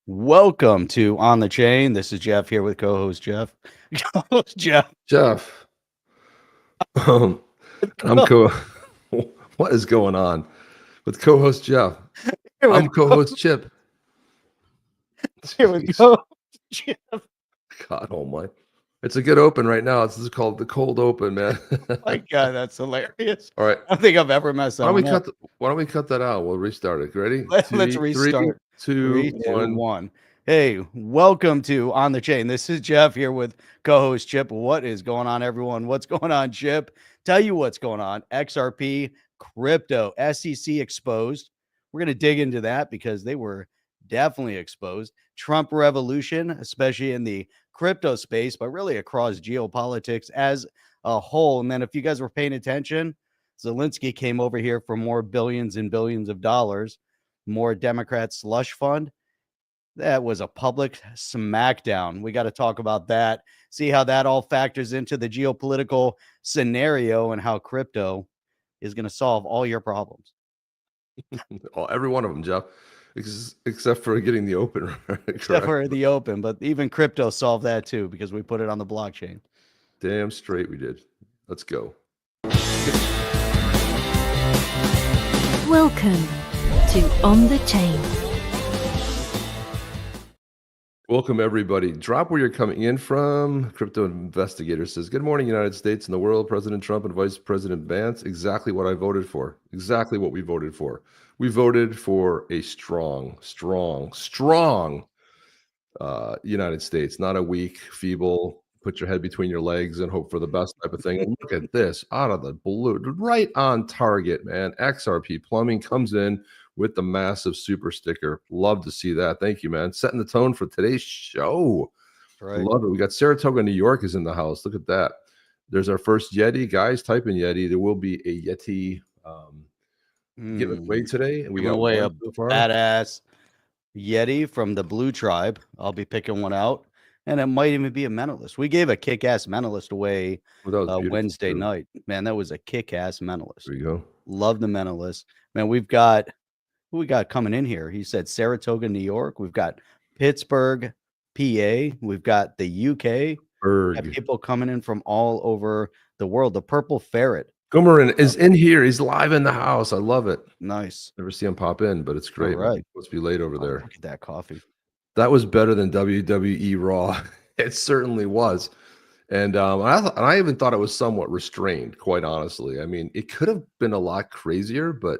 Welcome to On the Chain. This is Jeff here with co-host Jeff. Co-host Jeff. Jeff, um, I'm co. What is going on with co-host Jeff? Here I'm with co-host Chip. here with Jeez, co-host Jeff. God Almighty! It's a good open right now. This is called the cold open, man. My God, that's hilarious. All right, I don't think I've ever messed why that don't we one up. cut? Why don't we cut that out? We'll restart it. Ready? Let's Three, restart. two, Three, two, one. one. Hey, welcome to On the Chain. This is Jeff here with co-host Chip. What is going on, everyone? What's going on, Chip? Tell you what's going on. XRP, crypto, SEC exposed. We're going to dig into that because they were definitely exposed. Trump revolution, especially in the crypto space, but really across geopolitics as a whole. And then if you guys were paying attention, Zelensky came over here for more billions and billions of dollars, more Democrat slush fund. That was a public smackdown. We got to talk about that, see how that all factors into the geopolitical scenario and how crypto is going to solve all your problems. Oh, every one of them, Jeff, except for getting the open Except correct. for the open, but even crypto solved that too because we put it on the blockchain. Damn straight we did. Let's go. Welcome to On the Chain. Welcome, everybody. Drop where you're coming in from. Crypto Investigator says, good morning, United States and the world. President Trump and Vice President Vance, exactly what I voted for. Exactly what we voted for. We voted for a strong United States, not a weak, feeble, put your head between your legs and hope for the best type of thing. And look at this, out of the blue, right on target, man. XRP Plumbing comes in with the massive super sticker. Love to see that. Thank you, man. Setting the tone for today's show. Right. Love it. We got Saratoga, New York is in the house. Look at that. There's our first Yeti. Guys, type in Yeti. There will be a Yeti giveaway today. And we Giving got away one a so far. badass Yeti from the Blue Tribe. I'll be picking one out. And it might even be a mentalist. We gave a kick-ass mentalist away Oh, that was beautiful, Wednesday too. night. Man, that was a kick-ass mentalist. There you go. Love the mentalist. Man, we've got who we got coming in here. He said Saratoga, New York. We've got Pittsburgh, PA. We've got the UK. We've got people coming in from all over the world. The Purple Ferret. Gomerin is in here. He's live in the house. I love it. Nice. Never see him pop in, but it's great. All right. Must be late over there. Look at that coffee. That was better than WWE Raw. It certainly was. And I even thought it was somewhat restrained, quite honestly. I mean, it could have been a lot crazier, but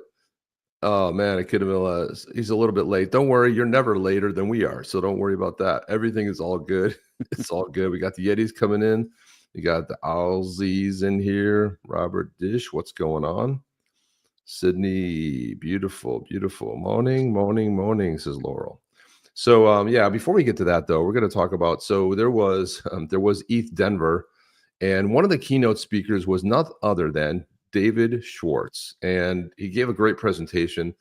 oh man, it could have been he's a little bit late. Don't worry, you're never later than we are. So don't worry about that. Everything is all good. It's all good. We got the Yetis coming in. We got the Owlsies in here. Robert Dish, what's going on? Sydney, beautiful. Morning, says Laurel. So yeah, before we get to that though, we're going to talk about. So there was ETH Denver, and one of the keynote speakers was none other than David Schwartz, and he gave a great presentation.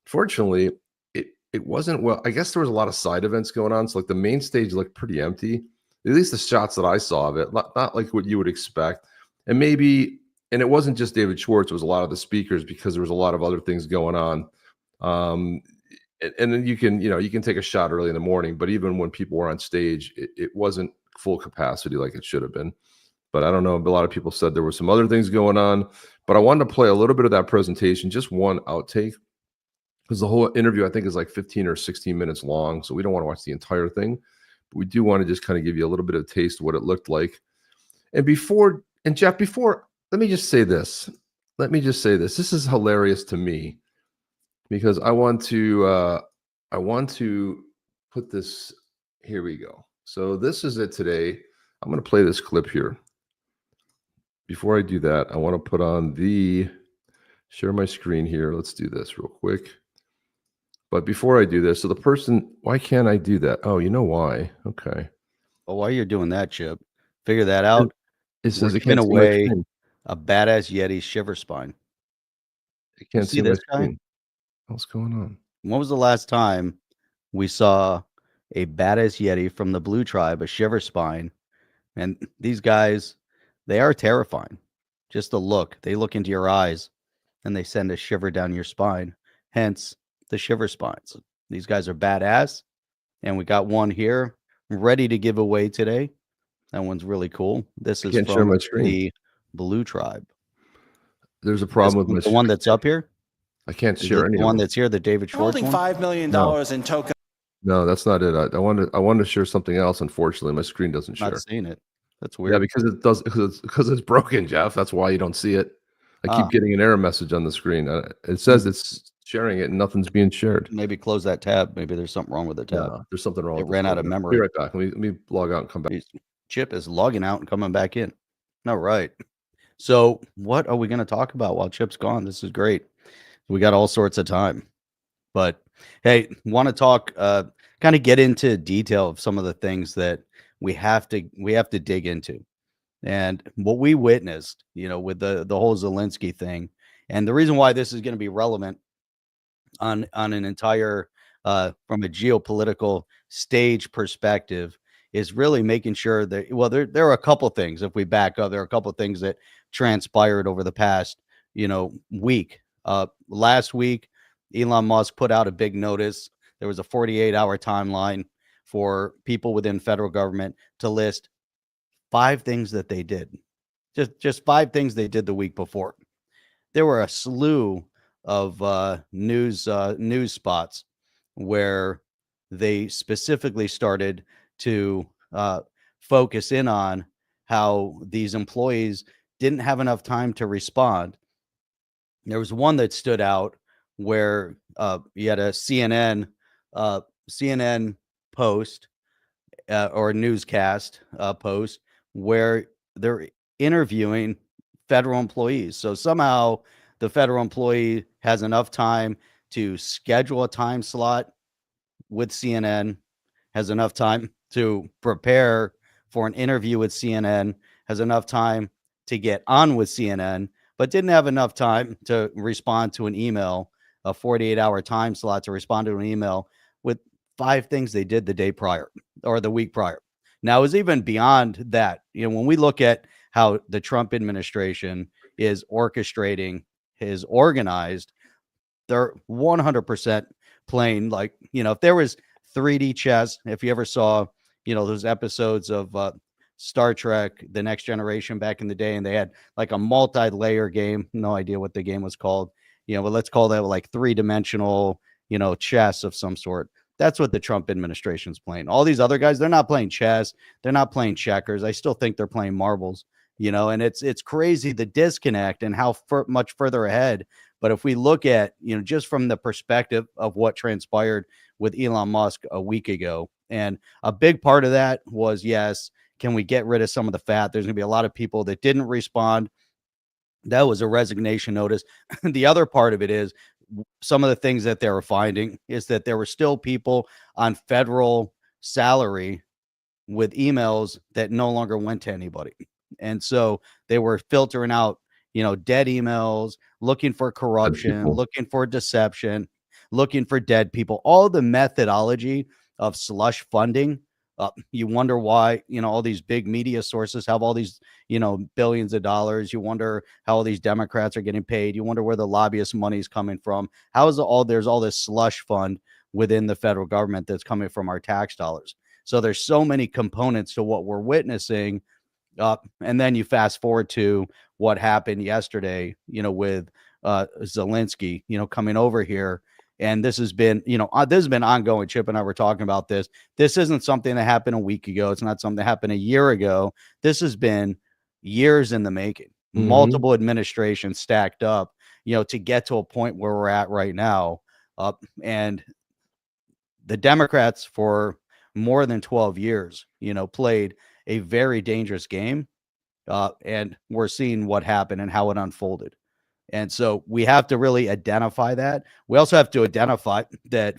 Fortunately, it wasn't well. I guess there was a lot of side events going on, so like the main stage looked pretty empty. At least the shots that I saw of it, not like what you would expect. And it wasn't just David Schwartz, it was a lot of the speakers because there was a lot of other things going on. And then you can take a shot early in the morning, but even when people were on stage, it wasn't full capacity like it should have been. But I don't know. A lot of people said there were some other things going on. But I wanted to play a little bit of that presentation, just one outtake, because the whole interview I think is like 15 or 16 minutes long. So we don't want to watch the entire thing. But we do want to just kind of give you a little bit of a taste of what it looked like. And Jeff, let me just say this. This is hilarious to me because I want to put this. Here we go. So this is it today. I'm going to play this clip here. Before I do that, I want to put on share my screen here. Let's do this real quick. But before I do this, so why can't I do that? Oh, you know why? Okay. Oh, while you're doing that, Chip, figure that out. It says we're it can't giving see my away screen. a badass Yeti shiver spine. It can't see this my screen. What's going on? When was the last time we saw a badass Yeti from the Blue Tribe, a shiver spine? And these guys, they are terrifying. Just the look. They look into your eyes and they send a shiver down your spine. Hence the shiver spines. These guys are badass. And we got one here ready to give away today. That one's really cool. This I is can't share from my screen. the Blue Tribe. There's a problem with my The one that's up here? I can't Is share it any the of one them. that's here, the David Schwartz Holding one? $5 million No. in token. No, that's not it. I wanted to share something else. Unfortunately, my screen doesn't Not share. seeing it. That's Yeah, weird. because it does because it's broken, Jeff. That's why you don't see it. I keep getting an error message on the screen. It says it's sharing it and nothing's being shared. Maybe close that tab. Maybe there's something wrong with the tab. No, there's something wrong It with the ran out of program. memory. Be right back. Let me log out and come back. Chip is logging out and coming back in. All right. So what are we going to talk about while Chip's gone? This is great. We got all sorts of time. But hey, want to talk kind of get into detail of some of the things that we have to dig into. And what we witnessed, with the whole Zelensky thing, and the reason why this is going to be relevant on an entire from a geopolitical stage perspective is really making sure that there are a couple things. If we back up, there are a couple things that transpired over the past week. Last week, Elon Musk put out a big notice. There was a 48-hour timeline for people within federal government to list 5 things that they did. Just 5 things they did the week before. There were a slew of news spots where they specifically started to focus in on how these employees didn't have enough time to respond. There was one that stood out where you had a CNN post or a newscast post where they're interviewing federal employees. So somehow the federal employee has enough time to schedule a time slot with CNN, has enough time to prepare for an interview with CNN, has enough time to get on with CNN, but didn't have enough time to respond to an email, a 48-hour time slot to respond to an email with 5 things they did the day prior or the week prior. Now, it was even beyond that. When we look at how the Trump administration is orchestrating his organized, they're 100% playing like, if there was 3D chess, if you ever saw, those episodes of Star Trek, The Next Generation back in the day, and they had like a multi-layer game, no idea what the game was called, but let's call that like 3-dimensional, chess of some sort. That's what the Trump administration's playing. All these other guys, they're not playing chess. They're not playing checkers. I still think they're playing marbles, and it's crazy the disconnect and how much further ahead. But if we look at, just from the perspective of what transpired with Elon Musk a week ago, and a big part of that was, yes, can we get rid of some of the fat? There's going to be a lot of people that didn't respond. That was a resignation notice. The other part of it is some of the things that they were finding is that there were still people on federal salary with emails that no longer went to anybody. And so they were filtering out, dead emails, looking for corruption, looking for deception, looking for dead people, all the methodology of slush funding. You wonder why, all these big media sources have all these, billions of dollars. You wonder how all these Democrats are getting paid. You wonder where the lobbyist money is coming from. How is there's all this slush fund within the federal government that's coming from our tax dollars. So there's so many components to what we're witnessing. And then you fast forward to what happened yesterday, with Zelensky, coming over here. And this has been, this has been ongoing. Chip and I were talking about this. This isn't something that happened a week ago. It's not something that happened a year ago. This has been years in the making, multiple administrations stacked up, to get to a point where we're at right now. And the Democrats for more than 12 years, played a very dangerous game. And we're seeing what happened and how it unfolded. And so we have to really identify that. We also have to identify that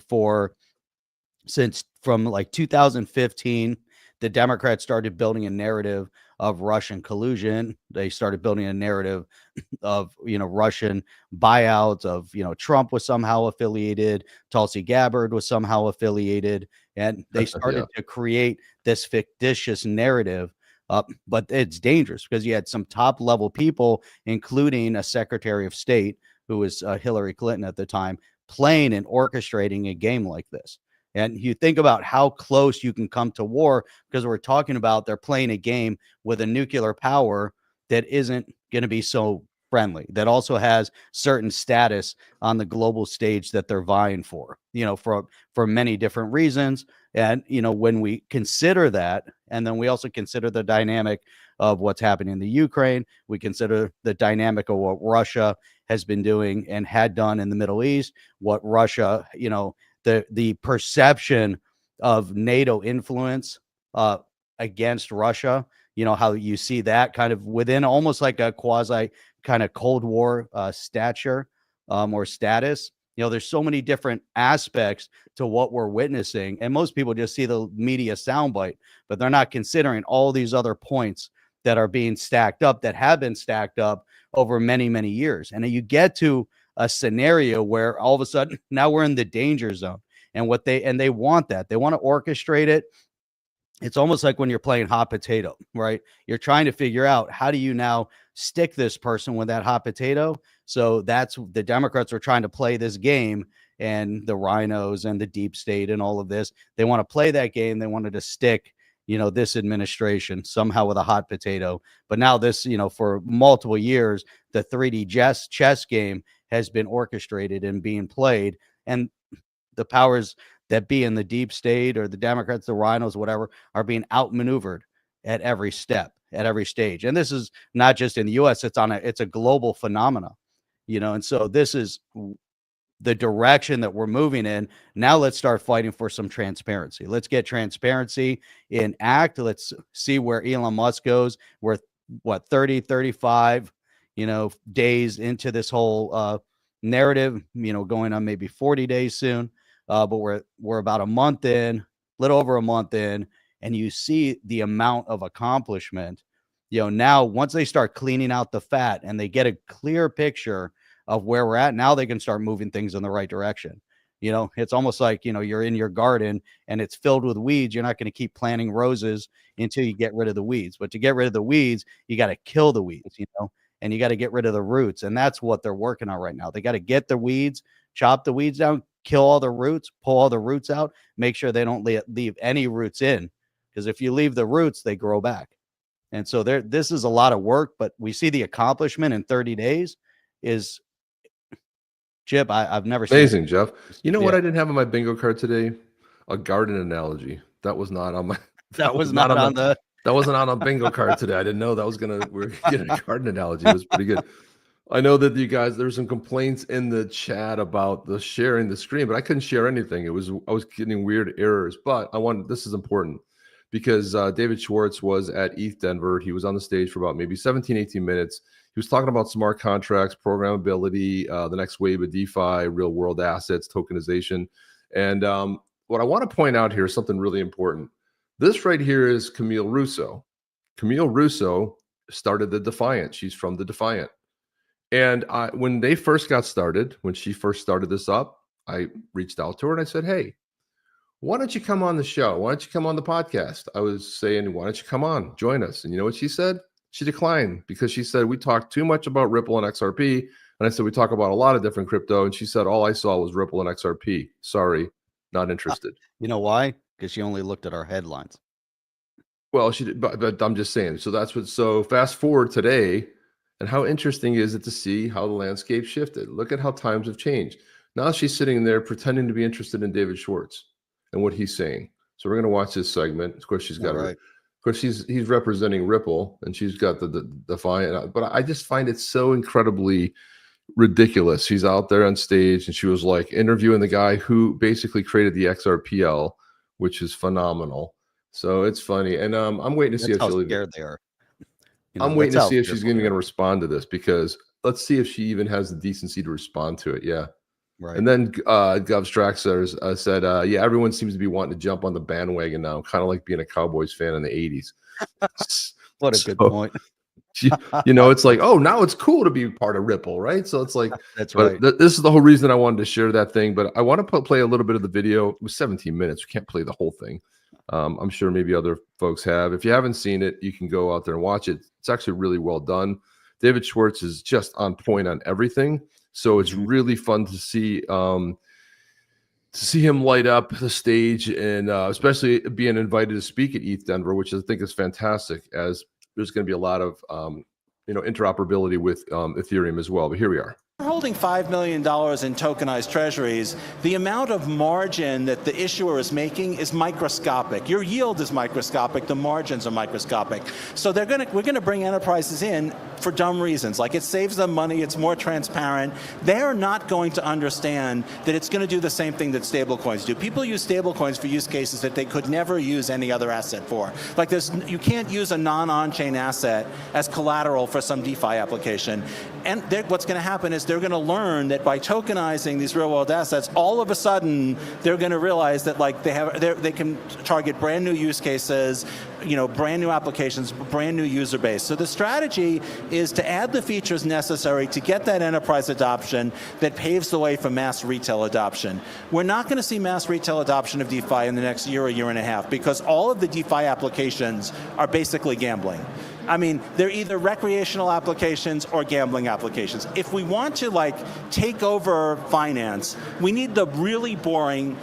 since from like 2015, the Democrats started building a narrative of Russian collusion. They started building a narrative of, Russian buyouts of, Trump was somehow affiliated, Tulsi Gabbard was somehow affiliated, and they started to create this fictitious narrative. But it's dangerous because you had some top level people, including a Secretary of State who was Hillary Clinton at the time, playing and orchestrating a game like this. And you think about how close you can come to war, because we're talking about they're playing a game with a nuclear power that isn't going to be so friendly, that also has certain status on the global stage that they're vying for, for many different reasons. And, when we consider that, and then we also consider the dynamic of what's happening in the Ukraine, we consider the dynamic of what Russia has been doing and had done in the Middle East, what Russia, the perception of NATO influence against Russia, how you see that kind of within almost like a quasi kind of Cold War stature or status. There's so many different aspects to what we're witnessing, and most people just see the media soundbite, but they're not considering all these other points that are being stacked up, that have been stacked up over many, many years. And then you get to a scenario where all of a sudden now we're in the danger zone, and they want that. They want to orchestrate it. It's almost like when you're playing hot potato, right? You're trying to figure out, how do you now stick this person with that hot potato? So that's the Democrats are trying to play this game, and the rhinos and the deep state and all of this, they want to play that game. They wanted to stick, this administration somehow with a hot potato. But now this, for multiple years, the 3D chess game has been orchestrated and being played. And the powers that be in the deep state, or the Democrats, the rhinos, whatever, are being outmaneuvered at every step, at every stage. And this is not just in the US, it's a global phenomena, and so this is the direction that we're moving in. Now let's start fighting for some transparency. Let's get transparency in act. Let's see where Elon Musk goes. We're 30, 35, days into this whole narrative, going on maybe 40 days soon. But we're about a month in, little over a month in, and you see the amount of accomplishment. Now once they start cleaning out the fat and they get a clear picture of where we're at, now they can start moving things in the right direction. It's almost like, you're in your garden and it's filled with weeds. You're not going to keep planting roses until you get rid of the weeds. But to get rid of the weeds, you got to kill the weeds, and you got to get rid of the roots. And that's what they're working on right now. They got to get the weeds, chop the weeds down, kill all the roots, pull all the roots out, make sure they don't leave any roots in. Because if you leave the roots, they grow back. And so this is a lot of work, but we see the accomplishment in 30 days is, Chip, I've never seen amazing, Jeff. You know what Yeah. I didn't have on my bingo card today? A garden analogy. That was not on my. That was not on the. That wasn't on a bingo card today. I didn't know that was we're getting a garden analogy. It was pretty good. I know that you guys, there's some complaints in the chat about the sharing the screen, but I couldn't share anything. I was getting weird errors. But this is important because David Schwartz was at ETH Denver. He was on the stage for about maybe 17, 18 minutes. He was talking about smart contracts, programmability, the next wave of DeFi, real world assets, tokenization. And what I want to point out here is something really important. This right here is Camille Russo. Camille Russo started the Defiant. She's from the Defiant. And when they first got started, when she first started this up, I reached out to her and I said, hey, why don't you come on the show? Why don't you come on the podcast? I was saying, why don't you come on, join us? And you know what she said? She declined because she said, we talked too much about Ripple and XRP. And I said, we talk about a lot of different crypto. And she said, all I saw was Ripple and XRP. Sorry, not interested. You know why? Because she only looked at our headlines. Well, she did, but I'm just saying. So fast forward today, and how interesting is it to see how the landscape shifted? Look at how times have changed. Now she's sitting there pretending to be interested in David Schwartz and what he's saying. So we're going to watch this segment. Of course, she's got her. Of course, he's representing Ripple, and she's got the Defiant. But I just find it so incredibly ridiculous. She's out there on stage, and she was like interviewing the guy who basically created the XRPL, which is phenomenal. So it's funny, and I'm waiting to see how scared they are. I'm waiting to see if she's even going to respond to this, because let's see if she even has the decency to respond to it. Yeah. Right. And then Gov Straxler said, yeah, everyone seems to be wanting to jump on the bandwagon now, kind of like being a Cowboys fan in the 80s. What a good point. It's like, oh, now it's cool to be part of Ripple, right? So it's like, that's right. This is the whole reason I wanted to share that thing. But I want to play a little bit of the video. It was 17 minutes. We can't play the whole thing. I'm sure maybe other folks have. If you haven't seen it, you can go out there and watch it. It's actually really well done. David Schwartz is just on point on everything. So it's really fun to see to see him light up the stage, and especially being invited to speak at ETH Denver, which I think is fantastic, as there's going to be a lot of interoperability with Ethereum as well. But here we are. We're holding $5 million in tokenized treasuries. The amount of margin that the issuer is making is microscopic. Your yield is microscopic, the margins are microscopic. So we're gonna bring enterprises in for dumb reasons, like it saves them money, it's more transparent. They're not going to understand that it's gonna do the same thing that stablecoins do. People use stablecoins for use cases that they could never use any other asset for. Like you can't use a non-on-chain asset as collateral for some DeFi application. And what's gonna happen is they're going to learn that by tokenizing these real-world assets, all of a sudden they're going to realize that like they can target brand new use cases, brand new applications, brand new user base. So the strategy is to add the features necessary to get that enterprise adoption that paves the way for mass retail adoption. We're not going to see mass retail adoption of DeFi in the next year or year and a half because all of the DeFi applications are basically gambling. I mean, they're either recreational applications or gambling applications. If we want to take over finance, we need the really boring,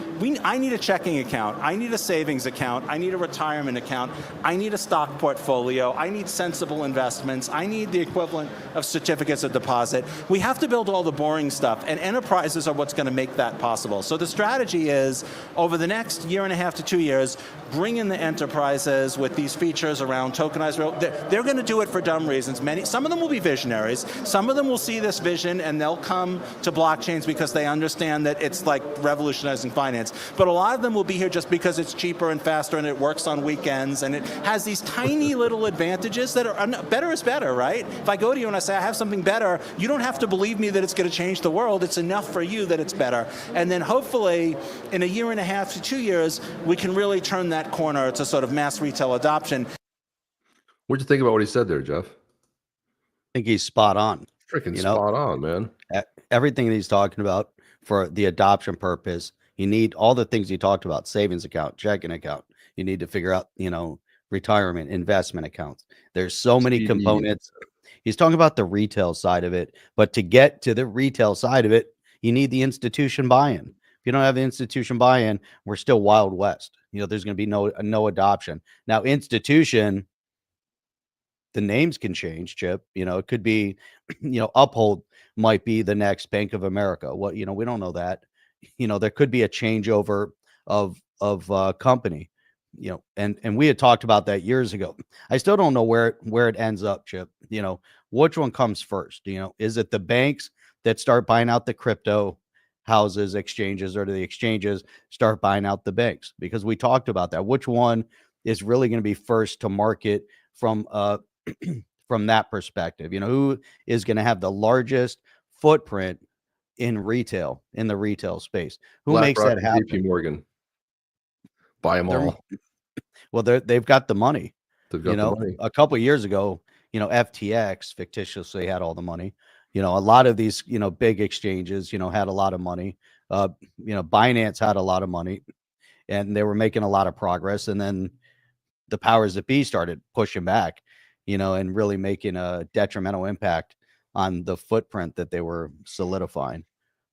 I need a checking account, I need a savings account, I need a retirement account, I need a stock portfolio, I need sensible investments, I need the equivalent of certificates of deposit. We have to build all the boring stuff, and enterprises are what's going to make that possible. So the strategy is, over the next year and a half to 2 years, bring in the enterprises with these features around tokenized real. They're going to do it for dumb reasons. Some of them will be visionaries. Some of them will see this vision and they'll come to blockchains because they understand that it's like revolutionizing finance. But a lot of them will be here just because it's cheaper and faster and it works on weekends and it has these tiny little advantages that are better is better, right? If I go to you and I say I have something better, you don't have to believe me that it's going to change the world. It's enough for you that it's better. And then hopefully in a year and a half to 2 years, we can really turn that corner to sort of mass retail adoption. What'd you think about what he said there, Jeff? I think he's spot on. Freaking spot on, man. Everything that he's talking about for the adoption purpose, you need all the things he talked about: savings account, checking account. You need to figure out, retirement, investment accounts. There's so many components. He's talking about the retail side of it, but to get to the retail side of it, you need the institution buy-in. If you don't have the institution buy-in, we're still Wild West. There's going to be no adoption. Now, institution, the names can change, Chip. It could be, Uphold might be the next Bank of America. What, we don't know that. There could be a changeover of company. And we had talked about that years ago. I still don't know where it ends up, Chip. Which one comes first? Is it the banks that start buying out the crypto houses, exchanges, or do the exchanges start buying out the banks? Because we talked about that. Which one is really going to be first to market from from that perspective? Who is going to have the largest footprint in the retail space? Who makes that happen? JP Morgan. Buy them all. Well, they've got the money. They've got the money. A couple of years ago, FTX fictitiously had all the money. A lot of these, big exchanges, had a lot of money. Binance had a lot of money, and they were making a lot of progress. And then the powers that be started pushing back, and really making a detrimental impact on the footprint that they were solidifying.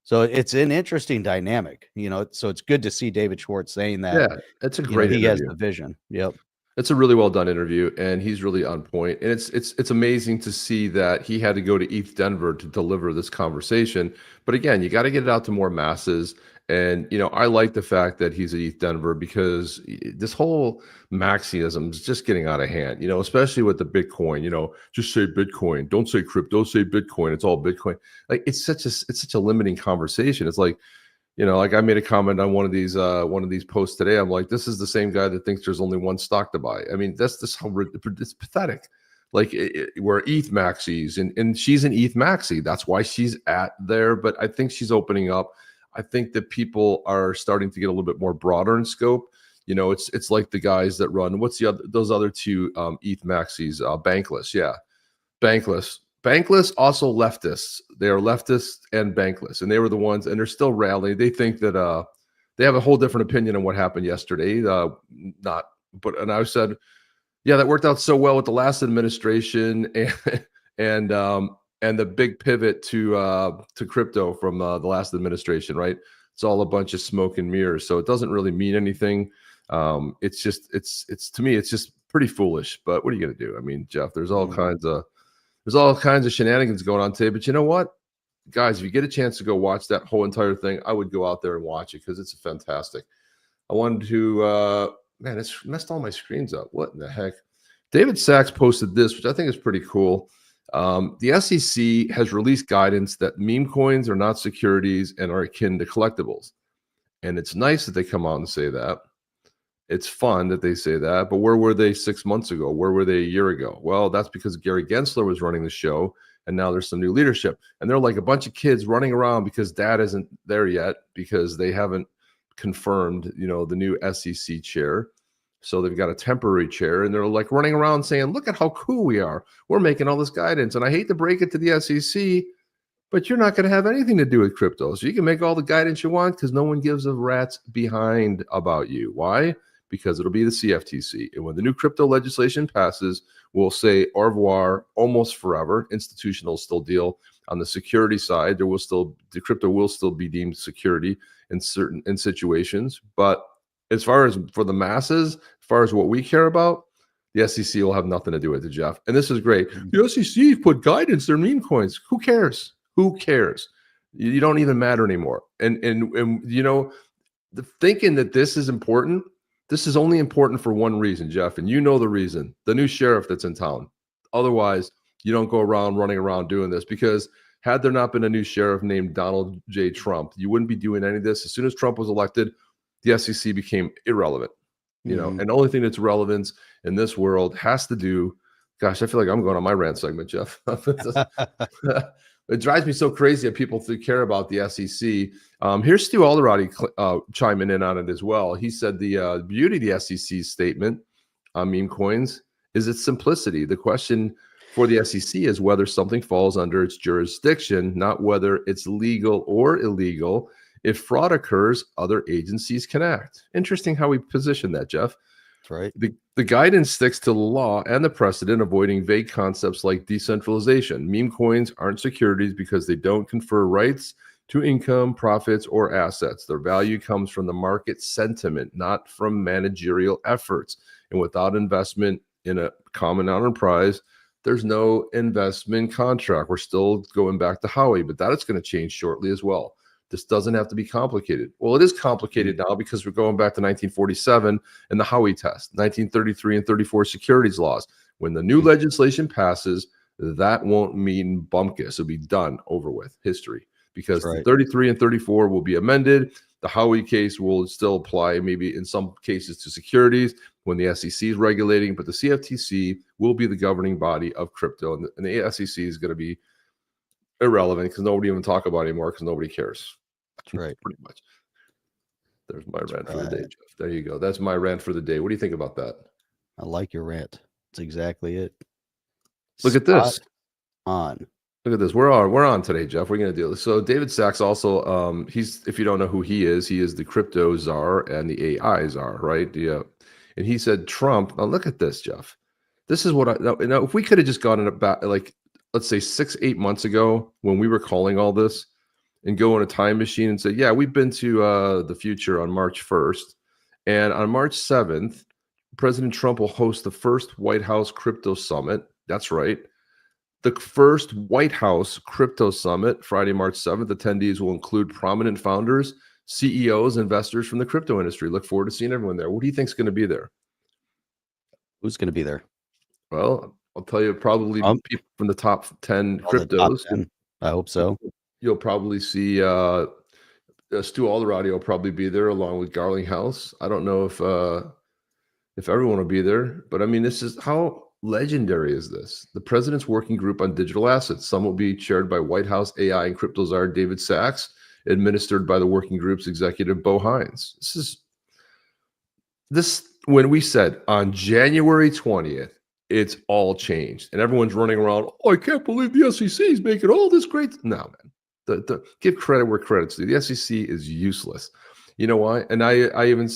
So it's an interesting dynamic, so it's good to see David Schwartz saying that. Yeah, it's a great interview. He has the vision. Yep. It's a really well done interview, and he's really on point. And it's amazing to see that he had to go to ETH Denver to deliver this conversation. But again, you got to get it out to more masses. And I like the fact that he's at ETH Denver because this whole Maxiism is just getting out of hand. Especially with the Bitcoin. Just say Bitcoin, don't say crypto, say Bitcoin. It's all Bitcoin. Like it's such a limiting conversation. It's like, like I made a comment on one of these posts today. I'm like, this is the same guy that thinks there's only one stock to buy. I mean, that's how it's pathetic. Like we're ETH maxis, and she's an ETH maxi. That's why she's at there. But I think she's opening up. I think that people are starting to get a little bit more broader in scope. It's like the guys that run. What's those other two ETH maxis? Bankless, yeah, Bankless. Bankless, also leftists. They are leftists and bankless, and they were the ones, and they're still rallying. They think that they have a whole different opinion on what happened yesterday. And I said, yeah, that worked out so well with the last administration, and the big pivot to crypto from the last administration, right? it's all a bunch of smoke and mirrors. So it doesn't really mean anything. It's just, it's to me, it's just pretty foolish. But what are you going to do? I mean, Jeff, there's all kinds of shenanigans going on today. But you know what, guys, if you get a chance to go watch that whole entire thing, I would go out there and watch it because it's fantastic. I wanted to, man, it's messed all my screens up. What in the heck? David Sachs posted this, which I think is pretty cool. The SEC has released guidance that meme coins are not securities and are akin to collectibles. And it's nice that they come out and say that. It's fun that they say that. But where were they 6 months ago? Where were they a year ago? Well, that's because Gary Gensler was running the show, and now there's some new leadership. And they're like a bunch of kids running around because dad isn't there yet because they haven't confirmed, the new SEC chair. So they've got a temporary chair, and they're like running around saying, look at how cool we are. We're making all this guidance. And I hate to break it to the SEC, but you're not going to have anything to do with crypto. So you can make all the guidance you want because no one gives a rat's behind about you. Why? Because it'll be the CFTC. And when the new crypto legislation passes, we'll say au revoir almost forever. Institutional still deal. On the security side, the crypto will still be deemed security in situations. But as far as for the masses, as far as what we care about, the SEC will have nothing to do with it, Jeff. And this is great. The SEC put guidance, their meme coins. Who cares? Who cares? You don't even matter anymore. And the thinking that this is important, this is only important for one reason, Jeff. And you know the reason. The new sheriff that's in town. Otherwise, you don't go around running around doing this, because had there not been a new sheriff named Donald J. Trump, you wouldn't be doing any of this. As soon as Trump was elected, the SEC became irrelevant, and the only thing that's relevant in this world has to do, gosh, I feel like I'm going on my rant segment, Jeff. It drives me so crazy that people care about the SEC. Here's Stu Alderati chiming in on it as well. He said the beauty of the SEC's statement on meme coins is its simplicity. The question for the SEC is whether something falls under its jurisdiction, not whether it's legal or illegal. If fraud occurs, other agencies can act. Interesting how we position that, Jeff. That's right. The guidance sticks to the law and the precedent, avoiding vague concepts like decentralization. Meme coins aren't securities because they don't confer rights to income, profits, or assets. Their value comes from the market sentiment, not from managerial efforts. And without investment in a common enterprise, there's no investment contract. We're still going back to Howey, but that is going to change shortly as well. This doesn't have to be complicated. Well, it is complicated now because we're going back to 1947 and the Howey test, 1933 and 34 securities laws. When the new legislation passes, that won't mean bumpkiss. It'll be done, over with, history, because the 33 and 34 will be amended. The Howey case will still apply, maybe in some cases, to securities when the SEC is regulating, but the CFTC will be the governing body of crypto, and the SEC is going to be irrelevant because nobody even talk about it anymore because nobody cares. That's right. Pretty much. There's my rant for the day, Jeff. There you go. That's my rant for the day. What do you think about that? I like your rant. That's exactly it. Look at this. On. Look at this. We're on today, Jeff. We're going to do this. So David Sachs also, he's, if you don't know who he is the crypto czar and the AI czar, right? And he said Trump. Now look at this, Jeff. This is what now if we could have just gone in about like, let's say 6-8 months ago when we were calling all this, and go in a time machine and say, yeah, we've been to the future on March 1st. And on March 7th, President Trump will host the first White House Crypto Summit. That's right. The first White House Crypto Summit, Friday, March 7th. Attendees will include prominent founders, CEOs, investors from the crypto industry. Look forward to seeing everyone there. What do you think is going to be there? Who's going to be there? Well, I'll tell you, probably people from the top 10 cryptos. Top 10. I hope so. You'll probably see Stu Alderati will probably be there along with Garlinghouse. I don't know if everyone will be there, but I mean, this is how legendary is this? The President's Working Group on Digital Assets. Some will be chaired by White House AI and crypto czar David Sachs, administered by the working group's executive Bo Hines. This when we said on January 20th, it's all changed, and everyone's running around. Oh, I can't believe the SEC is making all this great. No, man. Give credit where credit's due. The SEC is useless. You know why? And I even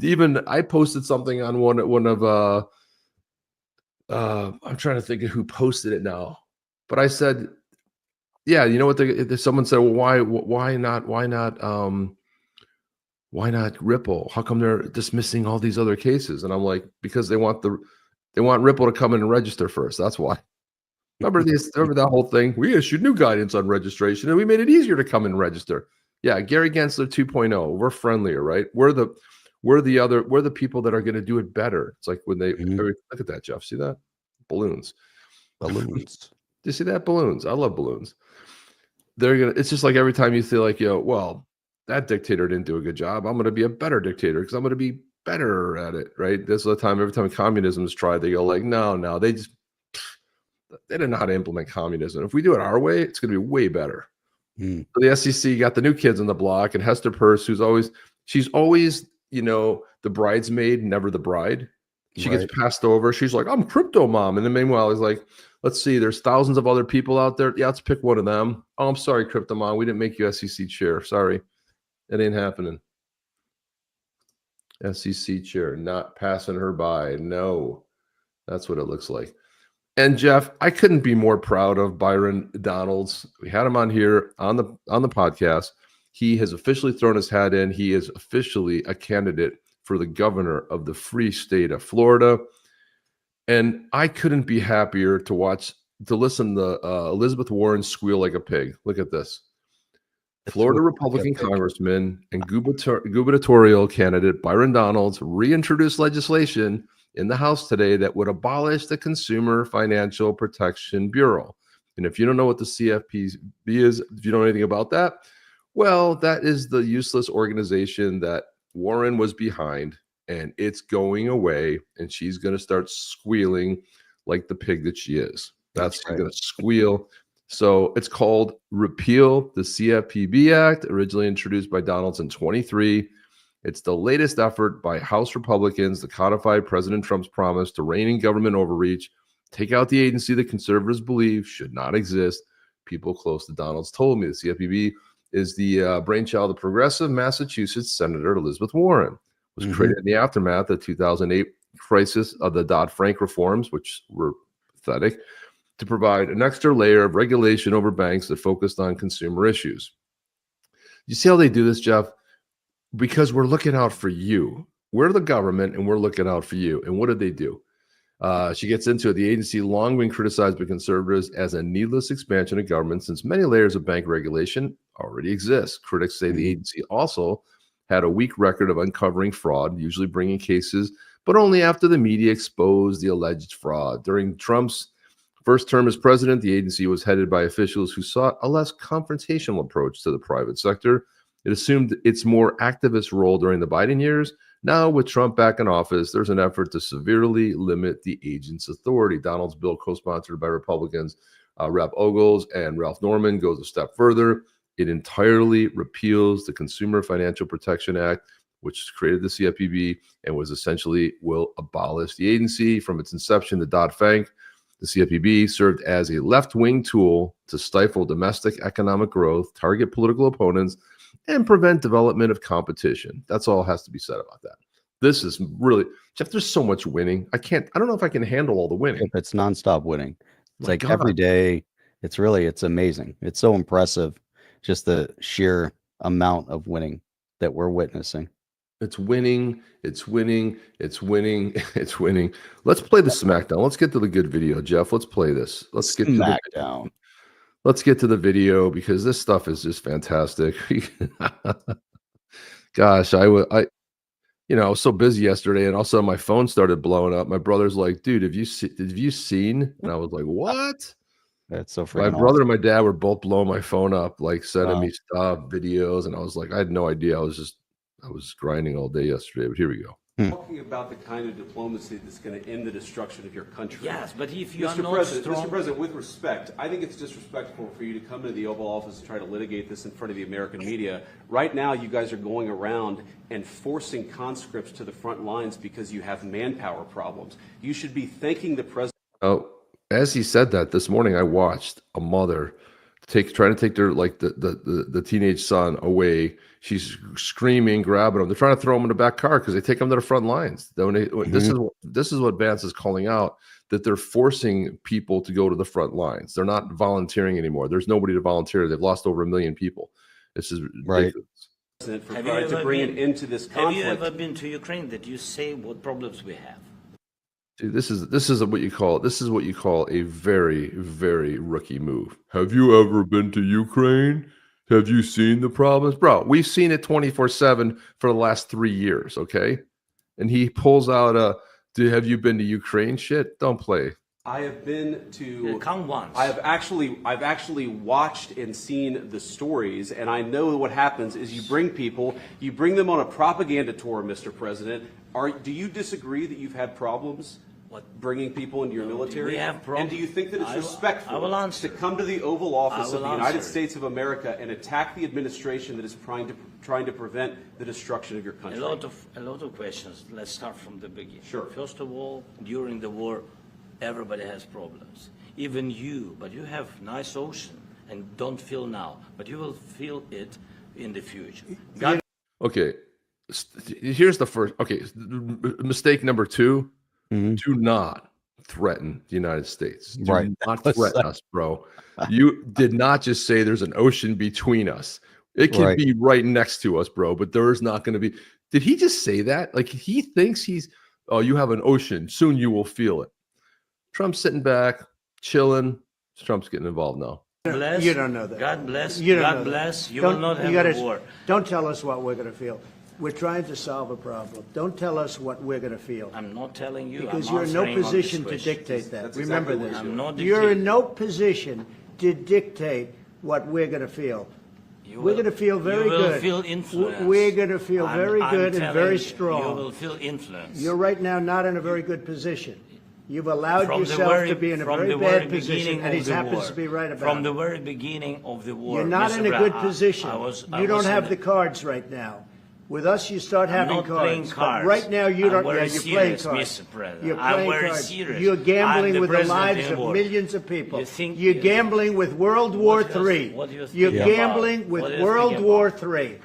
even I posted something on one of I'm trying to think of who posted it now, but I said Yeah, you know what? Someone said, well, why not Ripple? How come they're dismissing all these other cases? And I'm like, because they want Ripple to come in and register first. That's why. Remember that whole thing? We issued new guidance on registration and we made it easier to come and register. Yeah, Gary Gensler 2.0. We're friendlier, right? We're the people that are going to do it better. It's like when they look at that, Jeff. See that? Balloons. Do you see that? Balloons. I love balloons. It's just like every time you feel like, well, that dictator didn't do a good job. I'm going to be a better dictator because I'm going to be better at it, right? This is the time, every time communism is tried, they go like, no, they didn't know how to implement communism. If we do it our way, it's going to be way better. So the SEC got the new kids on the block, and Hester Peirce, she's always, the bridesmaid, never the bride. She gets passed over. She's like, I'm crypto mom. And then meanwhile, he's like, let's see, there's thousands of other people out there. Yeah, let's pick one of them. Oh, I'm sorry, crypto mom. We didn't make you SEC chair. Sorry. It ain't happening. SEC chair, not passing her by. No, that's what it looks like. And Jeff, I couldn't be more proud of Byron Donalds. We had him on here on the podcast. He has officially thrown his hat in. He is officially a candidate for the governor of the free state of Florida. And I couldn't be happier to listen to Elizabeth Warren squeal like a pig. Look at this. Florida Republican Congressman and gubernatorial candidate Byron Donalds reintroduced legislation in the House today that would abolish the Consumer Financial Protection Bureau. And if you don't know what the CFPB is, if you don't know anything about that, well, that is the useless organization that Warren was behind, and it's going away, and she's going to start squealing like the pig that she is. That's right. Going to squeal. So it's called Repeal the CFPB Act, originally introduced by Donalds in 23. It's the latest effort by House Republicans to codify President Trump's promise to rein in government overreach, take out the agency that conservatives believe should not exist. People close to Donalds told me the CFPB is the brainchild of progressive Massachusetts Senator Elizabeth Warren. It was created in the aftermath of the 2008 crisis of the Dodd-Frank reforms, which were pathetic, to provide an extra layer of regulation over banks that focused on consumer issues. You see how they do this, Jeff? Because we're looking out for you. We're the government, and we're looking out for you. And what did they do? She gets into it. The agency long been criticized by conservatives as a needless expansion of government since many layers of bank regulation already exist. Critics say the agency also had a weak record of uncovering fraud, usually bringing cases, but only after the media exposed the alleged fraud. During Trump's first term as president, the agency was headed by officials who sought a less confrontational approach to the private sector. It assumed its more activist role during the Biden years. Now, with Trump back in office, there's an effort to severely limit the agent's authority. Donald's bill, co-sponsored by Republicans Rep. Ogles and Ralph Norman, goes a step further. It entirely repeals the Consumer Financial Protection Act, which created the CFPB and will abolish the agency. From its inception, the Dodd-Frank, the CFPB served as a left-wing tool to stifle domestic economic growth, target political opponents, and prevent development of competition. That's all has to be said about that. This is really, Jeff, there's so much winning. I don't know if I can handle all the winning. It's nonstop winning. It's like every day. It's amazing. It's so impressive. Just the sheer amount of winning that we're witnessing. It's winning. It's winning. It's winning. It's winning. Let's play the Smackdown. Let's get to the good video, Jeff. Let's play this. Let's get Smackdown. Let's get to the video because this stuff is just fantastic. Gosh, I was so busy yesterday, and also my phone started blowing up. My brother's like, "Dude, have you seen?" And I was like, "What?" That's so freaking My brother awesome. and my dad were both blowing my phone up, like sending me stuff, videos, and I was like, I had no idea. I was grinding all day yesterday, but here we go. Talking about the kind of diplomacy that's going to end the destruction of your country. Yes, but if you are Mr. not President, strong... Mr. President, with respect, I think it's disrespectful for you to come to the Oval Office and try to litigate this in front of the American media. Right now, you guys are going around and forcing conscripts to the front lines because you have manpower problems. You should be thanking the President. Oh, as he said that this morning, I watched a mother trying to take their the teenage son away. She's screaming, grabbing him. They're trying to throw him in the back car because they take him to the front lines. This is what Vance is calling out. that they're forcing people to go to the front lines. They're not volunteering anymore. There's nobody to volunteer. They've lost over 1 million people. This is ridiculous. For trying to bring it into this conflict. Have you ever been to Ukraine that you say what problems we have? See, this is what you call a very, very rookie move. Have you ever been to Ukraine? Have you seen the problems? Bro, we've seen it 24/7 for the last 3 years, okay? And he pulls out have you been to Ukraine shit? Don't play. I have been to. Come once. I've actually watched and seen the stories, and I know what happens is you bring them on a propaganda tour, Mr. President. Do you disagree that you've had problems bringing people into your military? We have problems. And do you think that it's respectful I will answer. to come to the Oval Office of the United answer. States of America and attack the administration that is trying to prevent the destruction of your country? A lot of questions. Let's start from the beginning. Sure. First of all, during the war, everybody has problems. Even you, but you have nice ocean and don't feel now, but you will feel it in the future. Okay. Here's the first. Okay. Mistake number 2. Do not threaten the United States. Do not threaten us, bro. You did not just say there's an ocean between us. It can be right next to us, bro, but there is not going to be. Did he just say that? Like he thinks you have an ocean. Soon you will feel it. Trump's sitting back, chilling. Trump's getting involved now. Bless, you don't know that. God bless. You don't God know bless. That. You will not have a war. Don't tell us what we're going to feel. We're trying to solve a problem. Don't tell us what we're going to feel. I'm not telling you. Because I'm you're in no answering on this position to question. dictate that. That's Remember exactly this. what I'm not You're dictating. in no position to dictate what we're going to feel. We're going to feel very you will good. Feel influence. We're going to feel very good and very strong. You will feel influence. You're right now not in a very good position. You've allowed From yourself to be in a very bad position, and he happens war. to be right about From it. the very beginning of the war. You're not Mr. in a Brown, good position. You don't have the the cards right now. With us, you start having not cards. playing But cards. right now, you I'm don't. very You're playing serious, cards. Mr. President. You're I'm playing very cards. serious. You're gambling I'm the with the president lives in of war. millions of people. You think- You're gambling with World War III. What do you think You're about- gambling with what do you World think War about- III.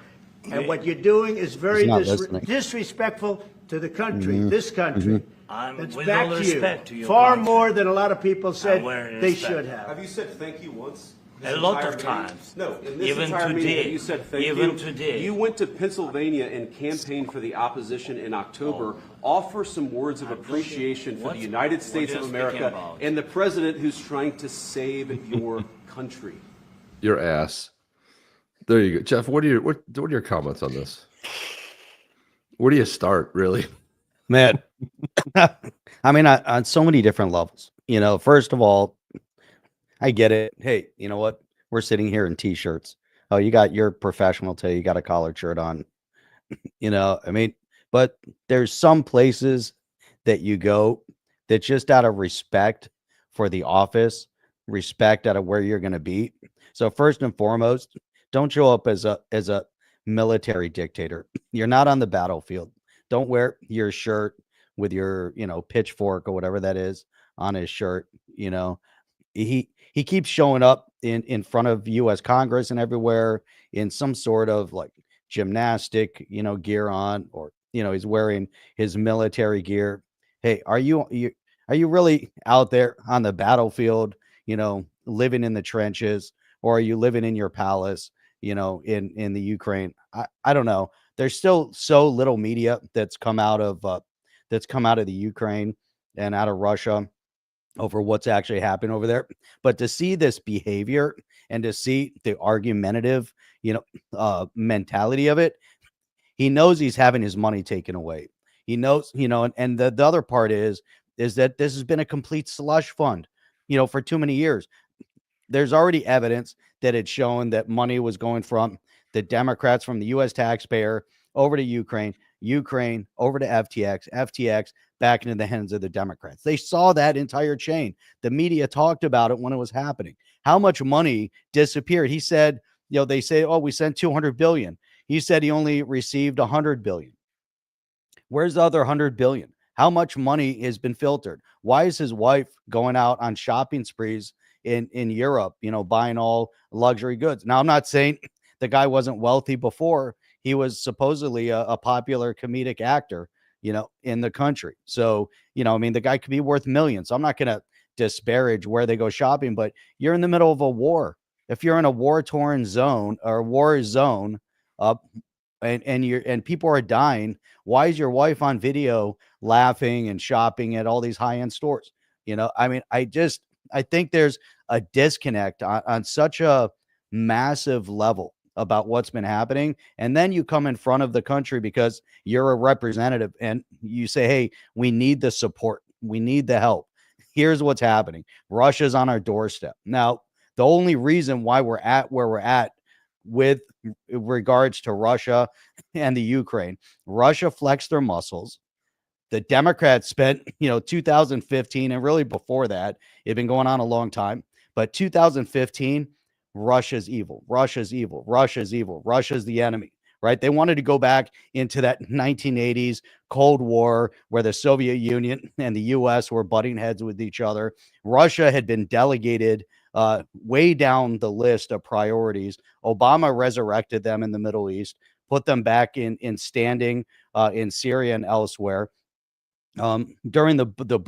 And what you're doing is very He's not listening. disrespectful to the country, this country. It's with back all to respect to you. your Far country. more than a lot of people said very they respect. should have. Have you said thank you once? A lot of Entire meeting? times. No, in this Even entire meeting, today. have you said thank Even you. today. You went to Pennsylvania and campaigned for the opposition in October. Offer some words of appreciation for the United States what of are you speaking America about? and the president who's trying to save your country. Your ass. There you go. Jeff, what are your comments on this? Where do you start, really? Man. I mean, on so many different levels. First of all, I get it. Hey, you know what? We're sitting here in t-shirts. Oh, you got your professional today. You got a collared shirt on. I mean, but there's some places that you go that just out of respect for the office, respect out of where you're going to be. So first and foremost, don't show up as a military dictator. You're not on the battlefield. Don't wear your shirt with your, pitchfork or whatever that is on his shirt. He keeps showing up in front of U.S. Congress and everywhere in some sort of like gymnastic, gear on, or, he's wearing his military gear. Hey, are you really out there on the battlefield, living in the trenches, or are you living in your palace, in the Ukraine? I don't know. There's still so little media that's come out of the Ukraine and out of Russia over what's actually happening over there. But to see this behavior and to see the argumentative, mentality of it, he knows he's having his money taken away. He knows, and the other part is that this has been a complete slush fund, for too many years. There's already evidence that it's shown that money was going from the Democrats, from the U.S. taxpayer over to Ukraine over to FTX back into the hands of the Democrats. They saw that entire chain. The media talked about it when it was happening. How much money disappeared? He said, they say, oh, we sent 200 billion. He said he only received 100 billion. Where's the other 100 billion? How much money has been filtered? Why is his wife going out on shopping sprees in Europe, buying all luxury goods? Now, I'm not saying the guy wasn't wealthy before. He was supposedly a popular comedic actor, in the country. So, I mean, the guy could be worth millions. So I'm not going to disparage where they go shopping, but you're in the middle of a war. If you're in a war-torn zone or war zone, and people are dying, why is your wife on video laughing and shopping at all these high-end stores? I mean, I think there's a disconnect on such a massive level about what's been happening. And then you come in front of the country because you're a representative and you say, hey, we need the support, we need the help. Here's what's happening. Russia's on our doorstep. Now, the only reason why we're at where we're at with regards to Russia and the Ukraine, Russia flexed their muscles. The Democrats spent, 2015, and really before that, it'd been going on a long time. But 2015, Russia's evil. Russia's evil. Russia's evil. Russia's the enemy, right? They wanted to go back into that 1980s Cold War where the Soviet Union and the U.S. were butting heads with each other. Russia had been delegated way down the list of priorities. Obama resurrected them in the Middle East, put them back in standing in Syria and elsewhere. During the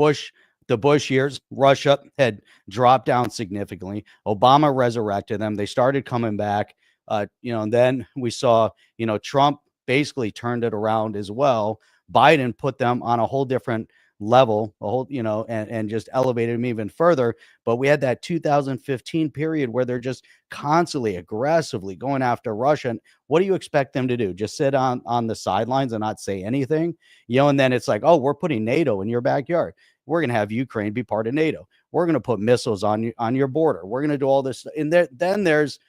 Bush years, Russia had dropped down significantly. Obama resurrected them. They started coming back. And then we saw, Trump basically turned it around as well. Biden put them on a whole different level, and just elevated them even further. But we had that 2015 period where they're just constantly aggressively going after Russia. And what do you expect them to do? Just sit on the sidelines and not say anything? And then it's like, oh, we're putting NATO in your backyard. We're going to have Ukraine be part of NATO. We're going to put missiles on your border. We're going to do all this. And then there's,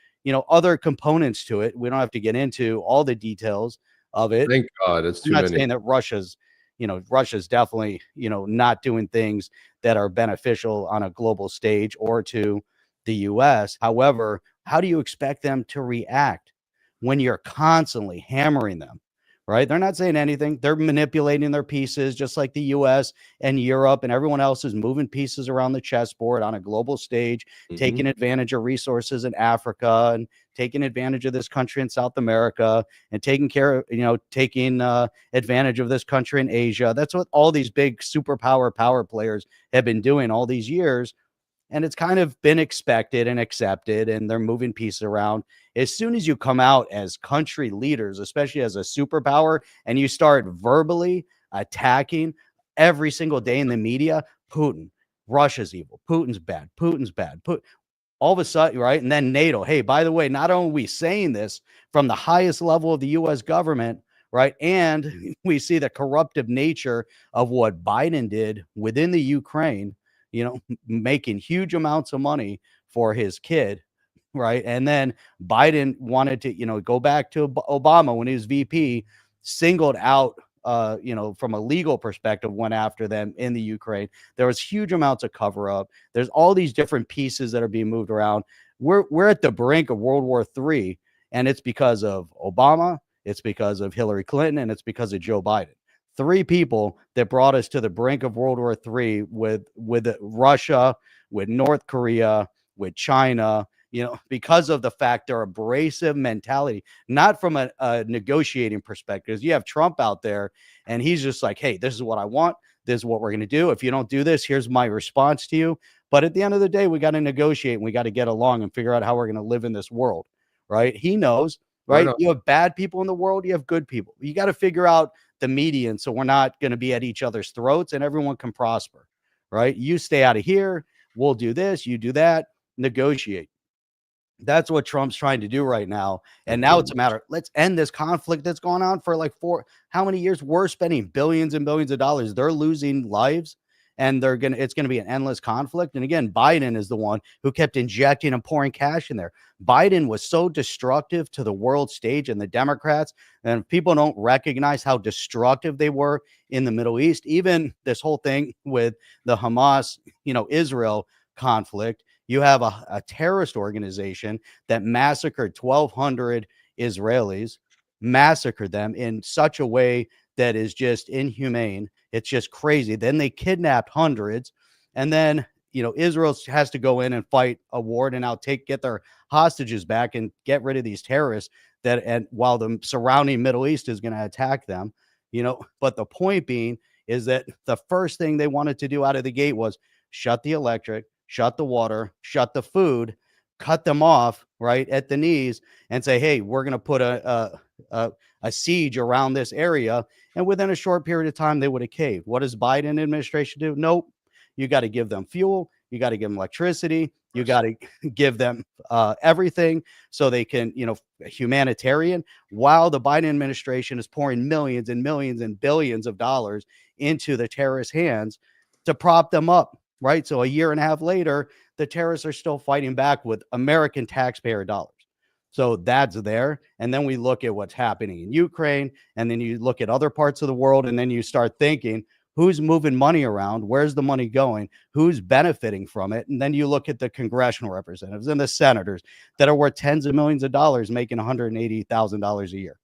other components to it. We don't have to get into all the details of it. Thank God, it's too I'm not many. saying that Russia's definitely, not doing things that are beneficial on a global stage or to the US. However, how do you expect them to react when you're constantly hammering them? Right? They're not saying anything. They're manipulating their pieces just like the US and Europe and everyone else is moving pieces around the chessboard on a global stage, taking advantage of resources in Africa and taking advantage of this country in South America and taking advantage of this country in Asia. That's what all these big superpower power players have been doing all these years. And it's kind of been expected and accepted, and they're moving pieces around. As soon as you come out as country leaders, especially as a superpower, and you start verbally attacking every single day in the media, Putin, Russia's evil, Putin's bad, all of a sudden, right? And then NATO, hey, by the way, not only are we saying this from the highest level of the U.S. government, right? And we see the corruptive nature of what Biden did within the Ukraine, making huge amounts of money for his kid, right? And then Biden wanted to, go back to Obama when he was VP, singled out, from a legal perspective, went after them in the Ukraine. There was huge amounts of cover up. There's all these different pieces that are being moved around. We're at the brink of World War III, and it's because of Obama, it's because of Hillary Clinton, and it's because of Joe Biden. Three people that brought us to the brink of World War III with Russia, with North Korea, with China, because of the fact their abrasive mentality, not from a negotiating perspective. You have Trump out there and he's just like, hey, this is what I want. This is what we're going to do. If you don't do this, here's my response to you. But at the end of the day, we got to negotiate and we got to get along and figure out how we're going to live in this world, right? He knows, right? You have bad people in the world. You have good people. You got to figure out the median so we're not going to be at each other's throats and everyone can prosper, right? You stay out of here. We'll do this. You do that. Negotiate. That's what Trump's trying to do right now. And now it's a matter, let's end this conflict that's gone on for like how many years? We're spending billions and billions of dollars. They're losing lives and it's going to be an endless conflict. And again, Biden is the one who kept injecting and pouring cash in there. Biden was so destructive to the world stage and the Democrats, and people don't recognize how destructive they were in the Middle East. Even this whole thing with the Hamas, Israel conflict, you have a terrorist organization that massacred 1,200 Israelis, massacred them in such a way that is just inhumane. It's just crazy. Then they kidnapped hundreds. And then, Israel has to go in and fight a war and now get their hostages back and get rid of these terrorists and while the surrounding Middle East is going to attack them. But the point being is that the first thing they wanted to do out of the gate was shut the electric, shut the water, shut the food, cut them off right at the knees, and say, hey, we're going to put a siege around this area. And within a short period of time, they would have caved. What does Biden administration do? Nope. You got to give them fuel. You got to give them electricity. You got to give them everything so they can, humanitarian, while the Biden administration is pouring millions and millions and billions of dollars into the terrorist hands to prop them up, right? So a year and a half later, the terrorists are still fighting back with American taxpayer dollars. So that's there. And then we look at what's happening in Ukraine, and then you look at other parts of the world, and then you start thinking, who's moving money around? Where's the money going? Who's benefiting from it? And then you look at the congressional representatives and the senators that are worth tens of millions of dollars, making $180,000 a year.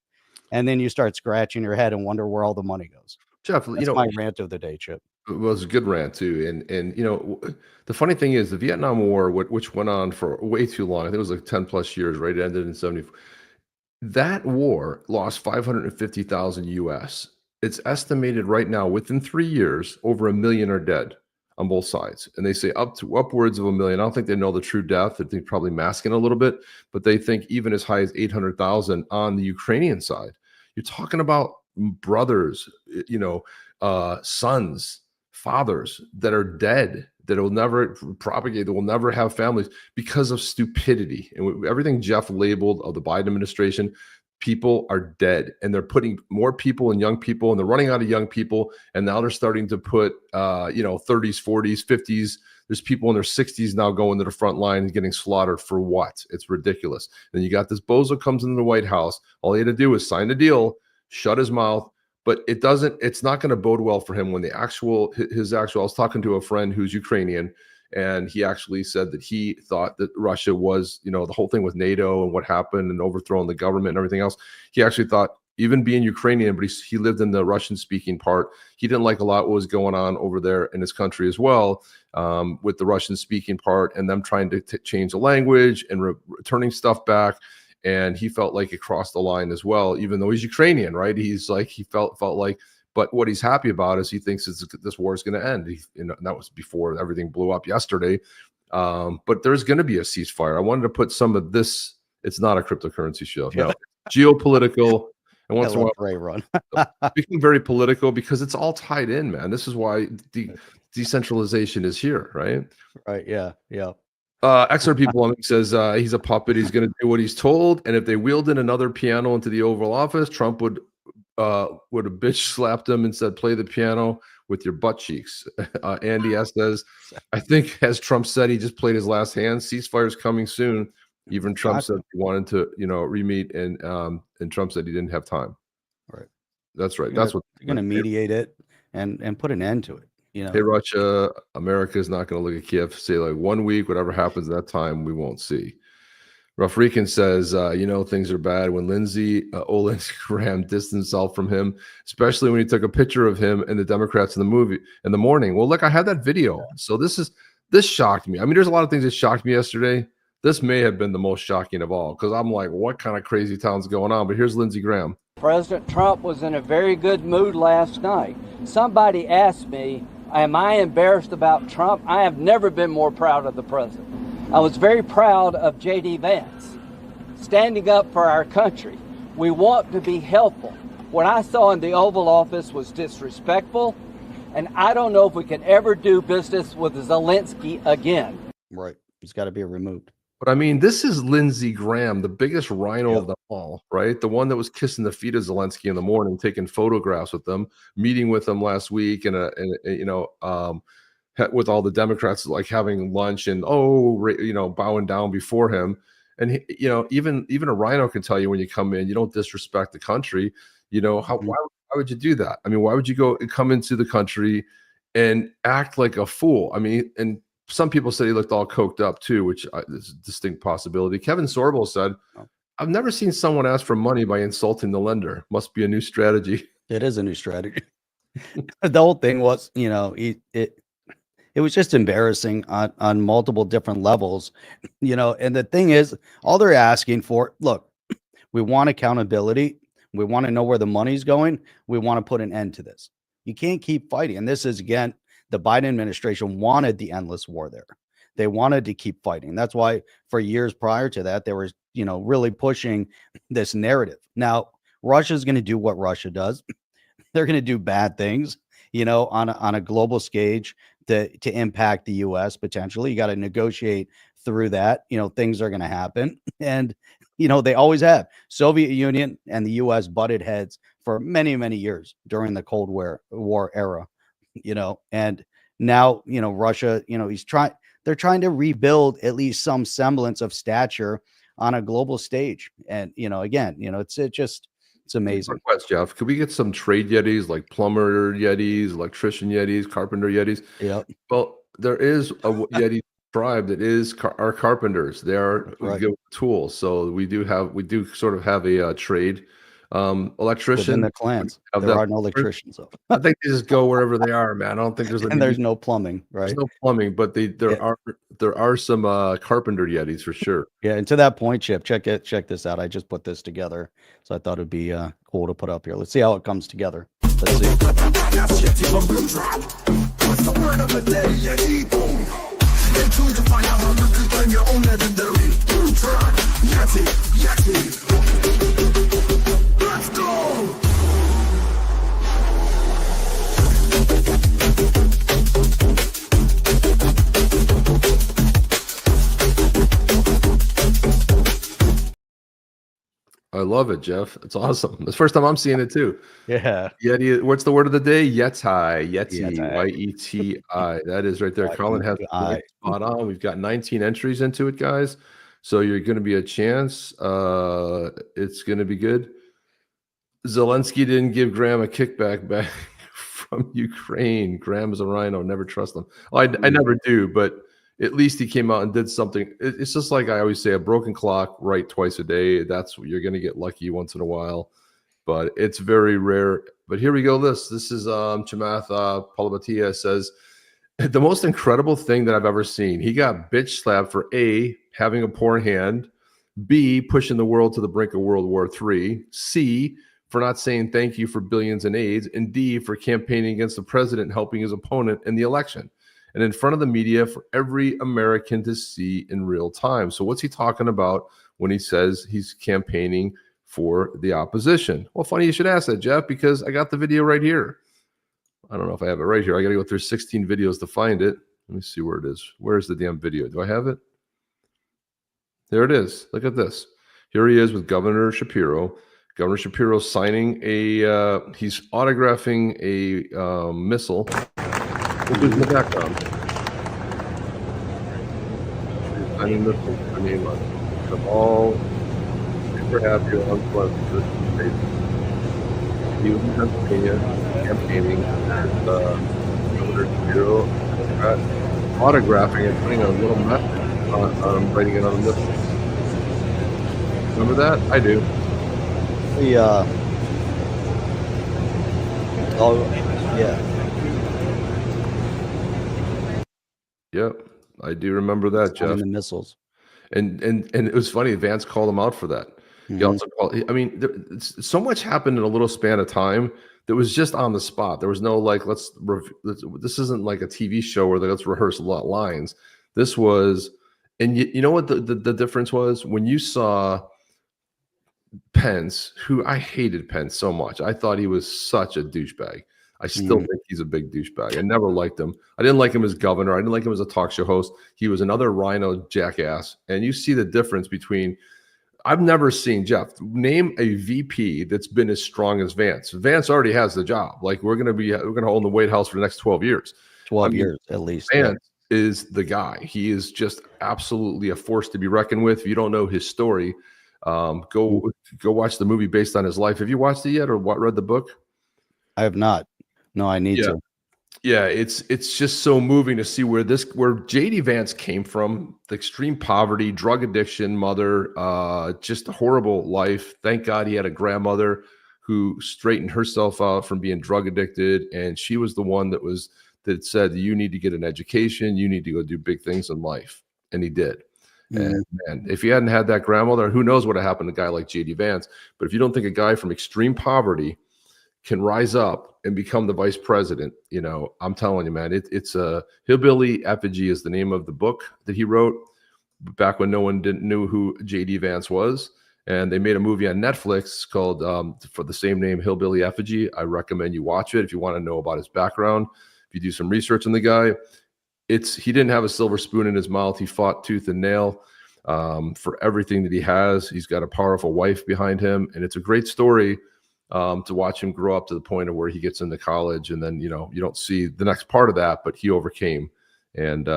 And then you start scratching your head and wonder where all the money goes. Jeff, That's my rant of the day, Chip. It was a good rant too. And the funny thing is the Vietnam War, which went on for way too long, I think it was like 10 plus years, right? It ended in 74. That war lost 550,000 US. It's estimated right now within 3 years, over 1 million are dead on both sides. And they say upwards of 1 million. I don't think they know the true death. I think probably masking a little bit, but they think even as high as 800,000 on the Ukrainian side. You're talking about brothers, sons, fathers that are dead, that will never propagate, that will never have families because of stupidity. And everything Jeff labeled of the Biden administration, people are dead, and they're putting more people and young people, and they're running out of young people. And now they're starting to put, 30s, 40s, 50s. There's people in their 60s now going to the front line and getting slaughtered for what? It's ridiculous. Then you got this bozo comes into the White House. All he had to do is sign the deal, shut his mouth. But it's not going to bode well for him when I was talking to a friend who's Ukrainian, and he actually said that he thought that Russia was, the whole thing with NATO and what happened and overthrowing the government and everything else. He actually thought, even being Ukrainian, but he lived in the Russian speaking part, he didn't like a lot what was going on over there in his country as well, with the Russian speaking part and them trying to change the language and returning stuff back. And he felt like it crossed the line as well, even though he's Ukrainian, right? He's like, he felt like, but what he's happy about is he thinks this war is going to end. And that was before everything blew up yesterday. But there's going to be a ceasefire. I wanted to put some of this. It's not a cryptocurrency show. No, geopolitical. And once in a while, Ray run. speaking very political, because it's all tied in, man. This is why decentralization is here, right? Right. Yeah. Yeah. XRP Plumbing says he's a puppet. He's going to do what he's told. And if they wheeled in another piano into the Oval Office, Trump would have bitch slapped him and said, play the piano with your butt cheeks. Andy S says, I think, as Trump said, he just played his last hand. Ceasefire's coming soon. Even Trump said he wanted to, re-meet, and Trump said he didn't have time. Right. That's right. That's what you're going to mediate it and put an end to it. Hey, Russia, America is not going to look at Kiev, say like 1 week, whatever happens at that time, we won't see. Rafrican says, things are bad when Lindsey Graham distanced himself from him, especially when he took a picture of him and the Democrats in the morning. Well, look, I had that video. So this shocked me. I mean, there's a lot of things that shocked me yesterday. This may have been the most shocking of all, because I'm like, what kind of crazy town's going on? But here's Lindsey Graham. President Trump was in a very good mood last night. Somebody asked me, am I embarrassed about Trump? I have never been more proud of the president. I was very proud of J.D. Vance standing up for our country. We want to be helpful. What I saw in the Oval Office was disrespectful, and I don't know if we can ever do business with Zelensky again. Right. He's got to be removed. But I mean, this is Lindsey Graham, the biggest rhino of them all, right? The one that was kissing the feet of Zelensky in the morning, taking photographs with them, meeting with them last week, and with all the Democrats, like having lunch and bowing down before him. And even a rhino can tell you when you come in, you don't disrespect the country. Why would you do that? I mean, why would you come into the country and act like a fool? I mean, and some people said he looked all coked up too, which is a distinct possibility. Kevin Sorbo said, I've never seen someone ask for money by insulting the lender. Must be a new strategy. It is a new strategy. The whole thing was, it was just embarrassing on multiple different levels, and the thing is, all they're asking for, look, we want accountability. We want to know where the money's going. We want to put an end to this. You can't keep fighting. And this is, again, the Biden administration wanted the endless war there. They wanted to keep fighting. That's why for years prior to that, they were, really pushing this narrative. Now, Russia's going to do what Russia does. They're going to do bad things, on a global stage to impact the U.S. potentially. You got to negotiate through that. Things are going to happen. And, they always have. Soviet Union and the U.S. butted heads for many, many years during the Cold War era, and now, Russia, they're trying to rebuild at least some semblance of stature on a global stage. And, again, it's amazing. Request, Jeff. Could we get some trade Yetis, like plumber Yetis, electrician Yetis, carpenter Yetis? Yeah. Well, there is a Yeti tribe that is our carpenters. They are good tools. So we do sort of have a trade. Electrician. Within the clans, there are no electricians. So. I think they just go wherever they are, man. I don't think there's and there's no plumbing, right? There's no plumbing, but there are some carpenter Yetis for sure. Yeah, and to that point, Chip, check this out. I just put this together, so I thought it'd be cool to put up here. Let's see how it comes together. Let's see. Let's go. I love it, Jeff. It's awesome. It's the first time I'm seeing it too. Yeah. Yeti. What's the word of the day? Yeti. Y-E-T-I. That is right there. Colin has spot on. We've got 19 entries into it, guys. So you're going to be a chance. It's going to be good. Zelensky didn't give Graham a kickback back from Ukraine. Graham is a rhino. Never trust them. I never do, but at least he came out and did something. It's just like I always say, a broken clock right twice a day. That's what you're going to get lucky once in a while, but it's very rare. But here we go. This is Chamath Palabatiya says, the most incredible thing that I've ever seen. He got bitch slapped for A, having a poor hand, B, pushing the world to the brink of World War III, C, for not saying thank you for billions in AIDS, and D, for campaigning against the president and helping his opponent in the election. And in front of the media for every American to see in real time. So what's he talking about when he says he's campaigning for the opposition? Well, funny you should ask that, Jeff, because I got the video right here. I don't know if I have it right here. I got to go through 16 videos to find it. Let me see where it is. Where's the damn video? Do I have it? There it is. Look at this. Here he is with Governor Shapiro. Governor Shapiro signing he's autographing a missile. Look in the background. I mean, this is, I'm all super happy on this state. He was in Pennsylvania campaigning with Governor Shapiro, autographing and putting a little message on writing it on the missile. Remember that? I do. Yeah. Yep, I do remember that, Jeff. The missiles, and it was funny. Vance called him out for that. Mm-hmm. He also called. I mean, so much happened in a little span of time that was just on the spot. There was no like, this isn't like a TV show where let's rehearse a lot of lines. This was, and you know what the difference was when you saw Pence, who I hated Pence so much. I thought he was such a douchebag. I still think he's a big douchebag. I never liked him. I didn't like him as governor. I didn't like him as a talk show host. He was another rhino jackass. And you see the difference between, I've never seen, Jeff, name a VP that's been as strong as Vance. Vance already has the job. Like we're going to hold the White House for the next 12 years. 12 years at least. Vance is the guy. He is just absolutely a force to be reckoned with. If you don't know his story, go watch the movie based on his life. Have you watched it yet or read the book? I have not. No, I need to. Yeah, it's just so moving to see where JD Vance came from, the extreme poverty, drug addiction, mother, just a horrible life. Thank God he had a grandmother who straightened herself out from being drug addicted, and she was the one that said you need to get an education, you need to go do big things in life, and he did. And man, if you hadn't had that grandmother, who knows what would happen to a guy like JD Vance. But if you don't think a guy from extreme poverty can rise up and become the vice president, you know, I'm telling you, man, it's a Hillbilly Effigy is the name of the book that he wrote back when no one knew who JD Vance was. And they made a movie on Netflix called for the same name, Hillbilly Effigy. I recommend you watch it if you want to know about his background. If you do some research on the guy, he didn't have a silver spoon in his mouth. He fought tooth and nail for everything that he has. He's got a powerful wife behind him, and it's a great story to watch him grow up to the point of where he gets into college, and then you don't see the next part of that, but he overcame. And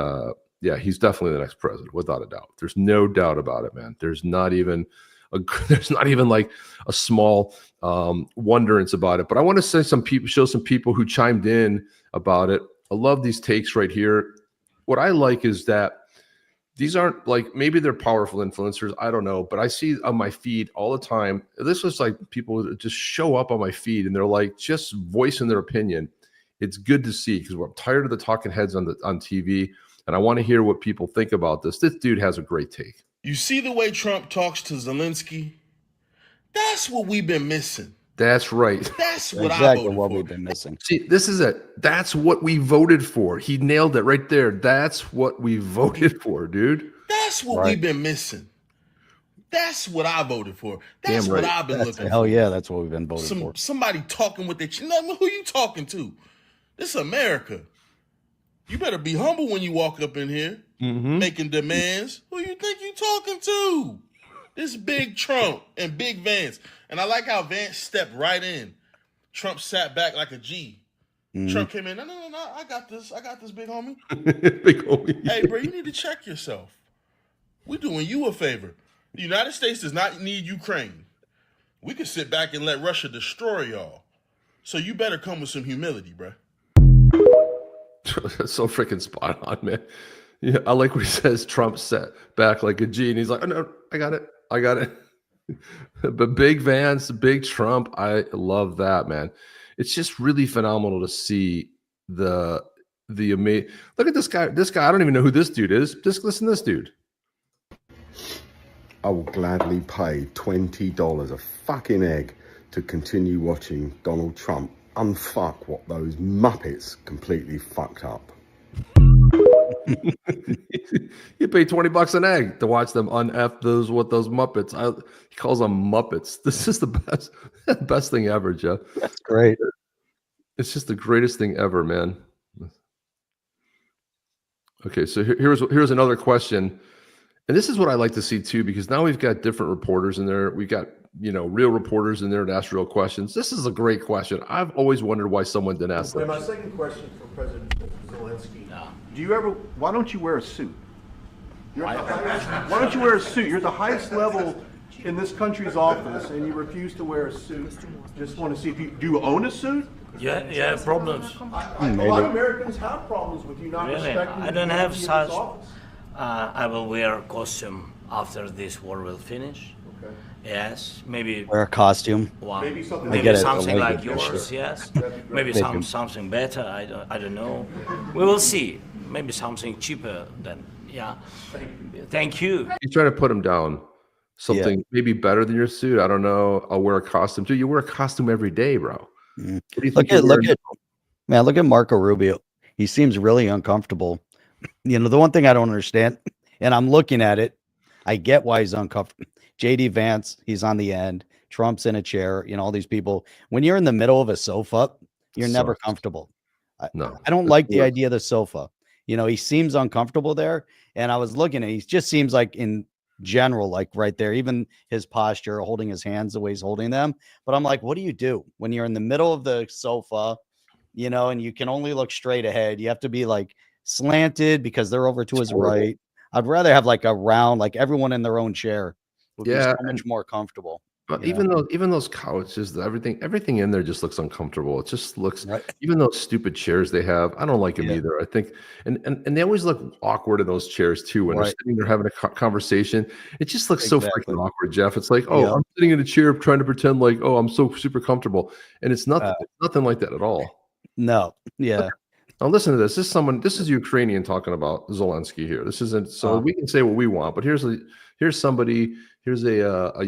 yeah, he's definitely the next president, without a doubt. There's no doubt about it, man. There's not even like a small wonderance about it. But I want to show some people who chimed in about it. I love these takes right here. What I like is that these aren't like, maybe they're powerful influencers, I don't know, but I see on my feed all the time. This was like people that just show up on my feed and they're like just voicing their opinion. It's good to see because I'm tired of the talking heads on TV, and I want to hear what people think about this. This dude has a great take. You see the way Trump talks to Zelensky? That's what we've been missing. That's right. That's what exactly what we've been missing. See, this is it. That's what we voted for. He nailed it right there. That's what we voted for, dude. That's what we've been missing. That's what I voted for. That's what I've been looking for. Hell yeah, that's what we've been voting for. Somebody talking with their chin. Who you talking to? This is America. You better be humble when you walk up in here making demands. Who you think you talking to? This big Trump and big Vance. And I like how Vance stepped right in. Trump sat back like a G. Trump came in. No, I got this. I got this, big homie. Big homie. Hey, bro, you need to check yourself. We're doing you a favor. The United States does not need Ukraine. We could sit back and let Russia destroy y'all. So you better come with some humility, bro. That's so freaking spot on, man. Yeah, I like what he says. Trump sat back like a G, and he's like, "Oh no, I got it. I got it." But big Vance, big Trump, I love that, man. It's just really phenomenal to see the amazing. Look at this guy. This guy, I don't even know who this dude is. Just listen to this dude. I will gladly pay $20 a fucking egg to continue watching Donald Trump unfuck what those Muppets completely fucked up. You pay $20 an egg to watch them un-F those Muppets. He calls them Muppets. This is the best thing ever, Jeff. That's great. It's just the greatest thing ever, man. Okay, so here's another question. And this is what I like to see too, because now we've got different reporters in there. We've got, real reporters in there to ask real questions. This is a great question. I've always wondered why someone didn't ask that. My second question for President Zelensky. Why don't you wear a suit? Why don't you wear a suit? You're at the highest level in this country's office and you refuse to wear a suit. Just want to see do you own a suit? Yeah, you have problems. A lot of Americans have problems with you not respecting I don't have such. office. I will wear a costume after this war will finish. Okay. Yes, maybe Wear a costume. Maybe something, something like yours. Yes, maybe something better. I don't know. We will see. Maybe something cheaper than Thank you. You try to put him down. Something maybe better than your suit. I don't know. I'll wear a costume too. You wear a costume every day, bro. Look at Marco Rubio. He seems really uncomfortable. The one thing I don't understand, and I'm looking at it, I get why he's uncomfortable. JD Vance, he's on the end. Trump's in a chair. All these people. When you're in the middle of a sofa, you're never comfortable. I don't like the idea of the sofa. He seems uncomfortable there. And I was looking at he just seems like in general, like right there, even his posture, holding his hands the way he's holding them. But I'm like, what do you do when you're in the middle of the sofa, and you can only look straight ahead? You have to be like slanted because they're over to his right. I'd rather have like a round, like everyone in their own chair would be so much more comfortable. But even those couches, everything in there just looks uncomfortable. It just looks, even those stupid chairs they have, I don't like them either. I think, and they always look awkward in those chairs too when they're sitting there having a conversation. It just looks so freaking awkward, Jeff. It's like, I'm sitting in a chair trying to pretend like, I'm so super comfortable, and it's nothing. It's nothing like that at all. No, yeah. Now listen to this. This is Ukrainian talking about Zelensky here. This isn't, so we can say what we want, but here's a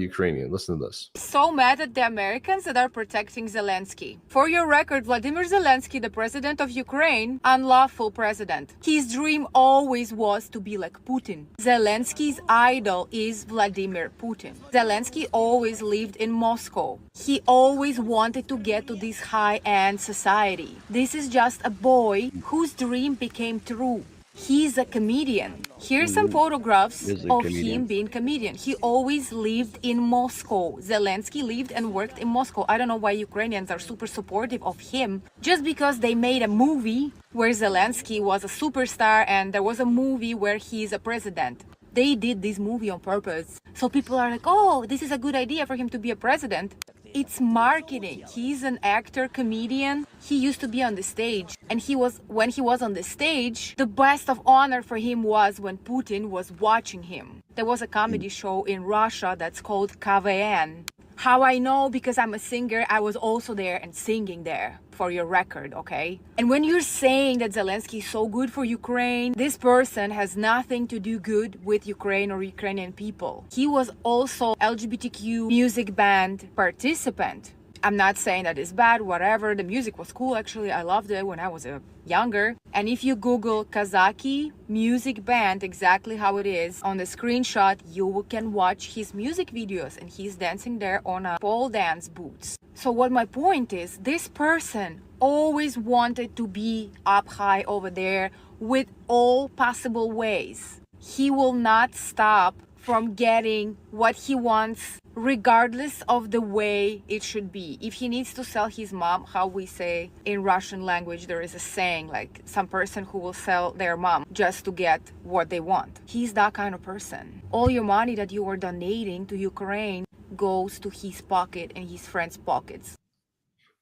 Ukrainian. Listen to this. So mad at the Americans that are protecting Zelensky. For your record, Vladimir Zelensky, the president of Ukraine, unlawful president. His dream always was to be like Putin. Zelensky's idol is Vladimir Putin. Zelensky always lived in Moscow. He always wanted to get to this high-end society. This is just a boy whose dream became true. He's a comedian. Here's some photographs of him being comedian. He always lived in Moscow. Zelensky lived and worked in Moscow. I don't know why Ukrainians are super supportive of him. Just because they made a movie where Zelensky was a superstar and there was a movie where he's a president. They did this movie on purpose. So people are like, oh, this is a good idea for him to be a president. It's marketing. He's an actor, comedian. He used to be on the stage. And when he was on the stage, the best of honor for him was when Putin was watching him. There was a comedy show in Russia that's called KVN. How I know? Because I'm a singer. I was also there and singing there, for your record, okay? And when you're saying that Zelensky is so good for Ukraine, this person has nothing to do good with Ukraine or Ukrainian people. He was also LGBTQ music band participant. I'm not saying that it's bad, whatever. The music was cool, actually. I loved it when I was younger. And if you Google Kazaki music band, exactly how it is, on the screenshot, you can watch his music videos. And he's dancing there on a pole dance boots. So what my point is, this person always wanted to be up high over there with all possible ways. He will not stop from getting what he wants, regardless of the way it should be. If he needs to sell his mom, how we say in Russian language, there is a saying, like some person who will sell their mom just to get what they want. He's that kind of person. All your money that you are donating to Ukraine goes to his pocket and his friends' pockets.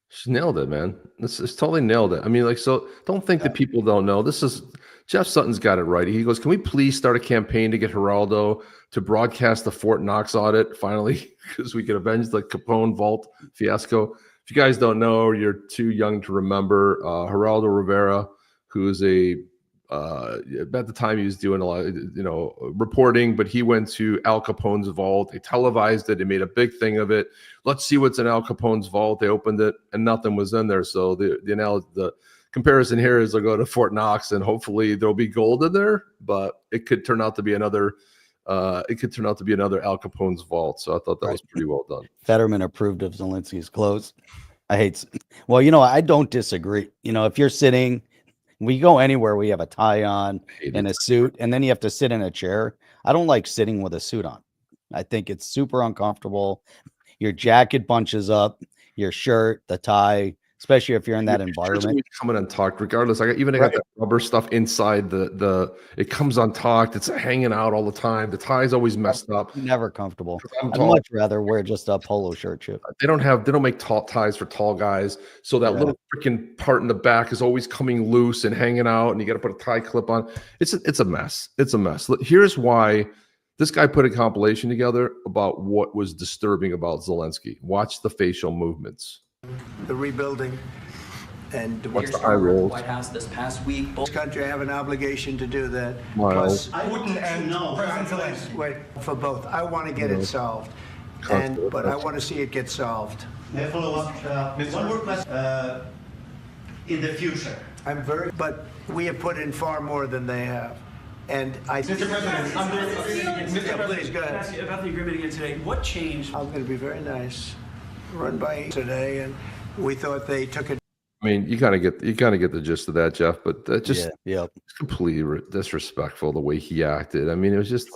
She nailed it, man. It's totally nailed it. I mean, like, so don't think that people don't know. Jeff Sutton's got it right. He goes, can we please start a campaign to get Geraldo to broadcast the Fort Knox audit finally, because we can avenge the Capone vault fiasco. If you guys don't know, or you're too young to remember, Geraldo Rivera, who is at the time he was doing a lot of, reporting, but he went to Al Capone's vault. They televised it. They made a big thing of it. Let's see what's in Al Capone's vault. They opened it and nothing was in there. So the comparison here is they'll go to Fort Knox and hopefully there'll be gold in there, but it could turn out to be another Al Capone's vault. So I thought that was pretty well done. Fetterman approved of Zelensky's clothes. I don't disagree. If you're sitting, we go anywhere, we have a tie on and a suit, and then you have to sit in a chair. I don't like sitting with a suit on. I think it's super uncomfortable. Your jacket bunches up, your shirt, the tie, especially if you're in that environment. Come in untucked, regardless. I got that rubber stuff inside it comes untucked. It's hanging out all the time. The tie's always messed up. Never comfortable. I'd much rather wear just a polo shirt, Chip. They don't make tall ties for tall guys. So that little freaking part in the back is always coming loose and hanging out, and you got to put a tie clip on. It's a mess. It's a mess. Here's why this guy put a compilation together about what was disturbing about Zelensky. Watch the facial movements. The rebuilding and what's the eye rolls? White House this past week. This country have an obligation to do that. Miles. Plus, Putin and President Zelensky. Wait, for both. I want to get it solved, but I want to see it get solved. May I follow up? One more question. In the future, but we have put in far more than they have. And Mr. President, please go ahead. Ask you about the agreement again today. What changed? I'm going to be very nice. Run by today, and we thought they took it. I mean, you kind of get the gist of that, Jeff. But it's completely disrespectful the way he acted. I mean, it was just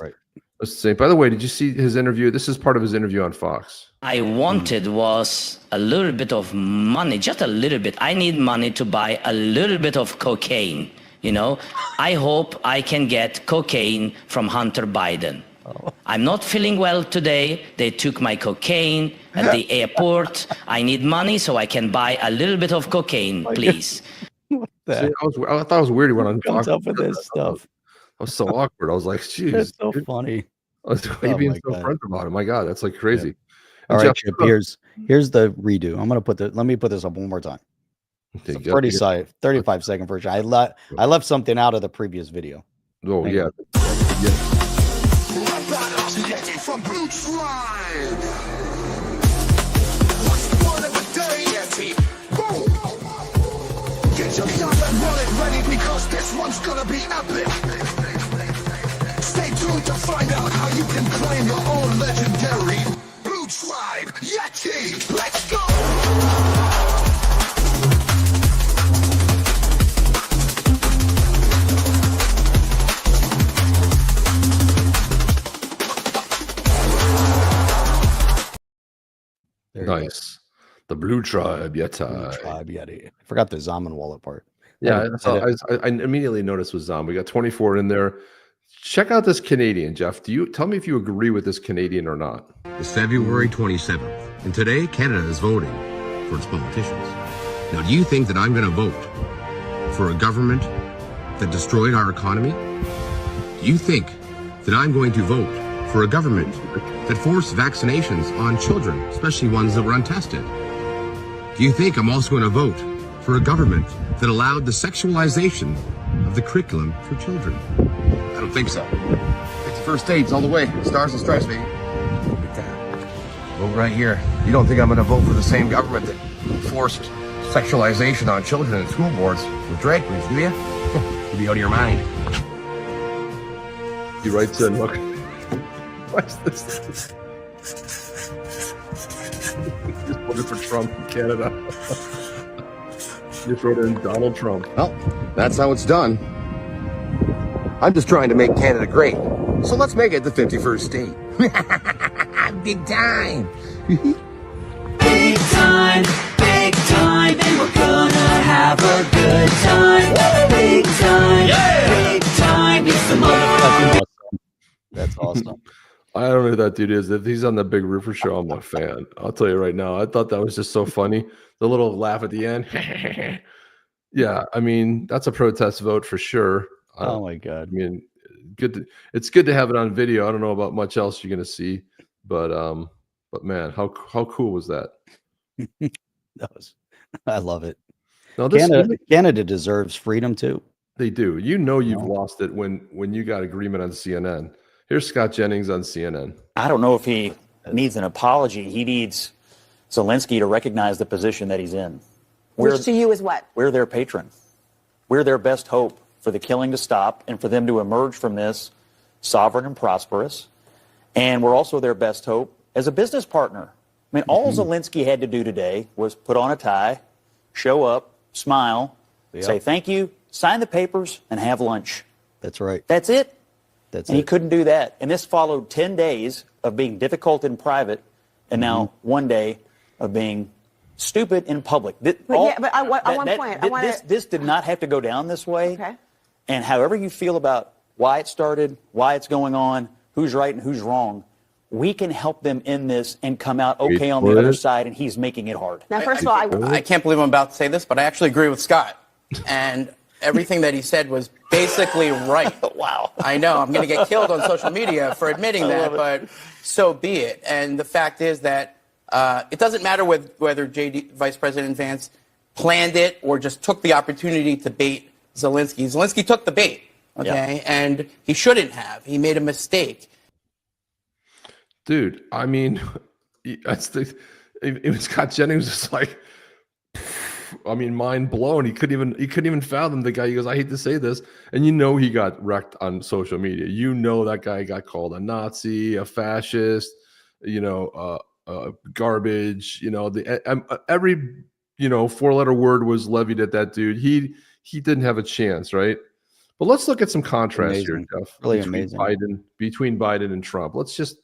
insane. By the way, did you see his interview? This is part of his interview on Fox. I wanted was a little bit of money, just a little bit. I need money to buy a little bit of cocaine. I hope I can get cocaine from Hunter Biden. I'm not feeling well today. They took my cocaine at the airport. I need money so I can buy a little bit of cocaine, please. I thought it was weird. He went on comes up with this stuff. I was so awkward. I was like, "Geez, that's so funny." I was being so front about it. My God, that's like crazy. All right, Chip. Here's the redo. Let me put this up one more time. It's a pretty 35-second version. I left something out of the previous video. Oh, yeah. From Blue Tribe. What's the word of the day, Yeti? Boom! Get your gun and roll it ready because this one's gonna be epic. Stay tuned to find out how you can claim your own legendary Blue Tribe Yeti. Let's go! Nice. The Blue Tribe Yeti. Blue Tribe Yeti. I forgot the Zaman wallet part. Yeah, I immediately noticed with Zom. We got 24 in there. Check out this Canadian, Jeff. Tell me if you agree with this Canadian or not? It's February 27th, and today Canada is voting for its politicians. Now, do you think that I'm going to vote for a government that destroyed our economy? Do you think that I'm going to vote for a government that forced vaccinations on children, especially ones that were untested? Do you think I'm also going to vote for a government that allowed the sexualization of the curriculum for children? I don't think so. 51st states all the way. Stars and stripes, baby. Vote right here. You don't think I'm going to vote for the same government that forced sexualization on children in school boards with drag queens, do you? You'd be out of your mind. He writes in, look. What's this? Just voted for Trump in Canada. Just wrote in Donald Trump. Well, that's how it's done. I'm just trying to make Canada great. So let's make it the 51st state. Big time. Big time, and we're gonna have a good time. Big time, it's the motherfucking. That's awesome. I don't know who that dude is. If he's on the Big Roofer show, I'm a fan. I'll tell you right now. I thought that was just so funny. The little laugh at the end. Yeah, I mean, that's a protest vote for sure. Oh my God. I mean, it's good to have it on video. I don't know about much else you're gonna see, but man, how cool was that? I love it. Now, Canada deserves freedom too. They do. You know you've lost it when you got agreement on CNN. Here's Scott Jennings on CNN. I don't know if he needs an apology. He needs Zelensky to recognize the position that he's in. Which to you is what? We're their patron. We're their best hope for the killing to stop and for them to emerge from this sovereign and prosperous. And we're also their best hope as a business partner. I mean, all Zelensky had to do today was put on a tie, show up, smile, say thank you, sign the papers, and have lunch. That's right. That's it. And he couldn't do that. And this followed 10 days of being difficult in private and now 1 day of being stupid in public. This did not have to go down this way. Okay. And however you feel about why it started, why it's going on, who's right and who's wrong, we can help them in this and come out okay on the other side, and he's making it hard. Now, first of all, I can't believe I'm about to say this, but I actually agree with Scott. And everything that he said was basically right. Wow. I know. I'm going to get killed on social media for admitting that, but so be it. And the fact is that it doesn't matter whether Vice President Vance planned it or just took the opportunity to bait Zelensky. Zelensky took the bait, okay? And he shouldn't have. He made a mistake. Dude, I mean, even Scott Jennings was like, I mean, mind blown. He couldn't even fathom the guy. He goes, I hate to say this, and you know he got wrecked on social media. You know that guy got called a Nazi, a fascist, garbage. You know, every 4-letter word was levied at that dude. He didn't have a chance, right? But let's look at some contrast here, Jeff. Really between Biden and Trump. Let's just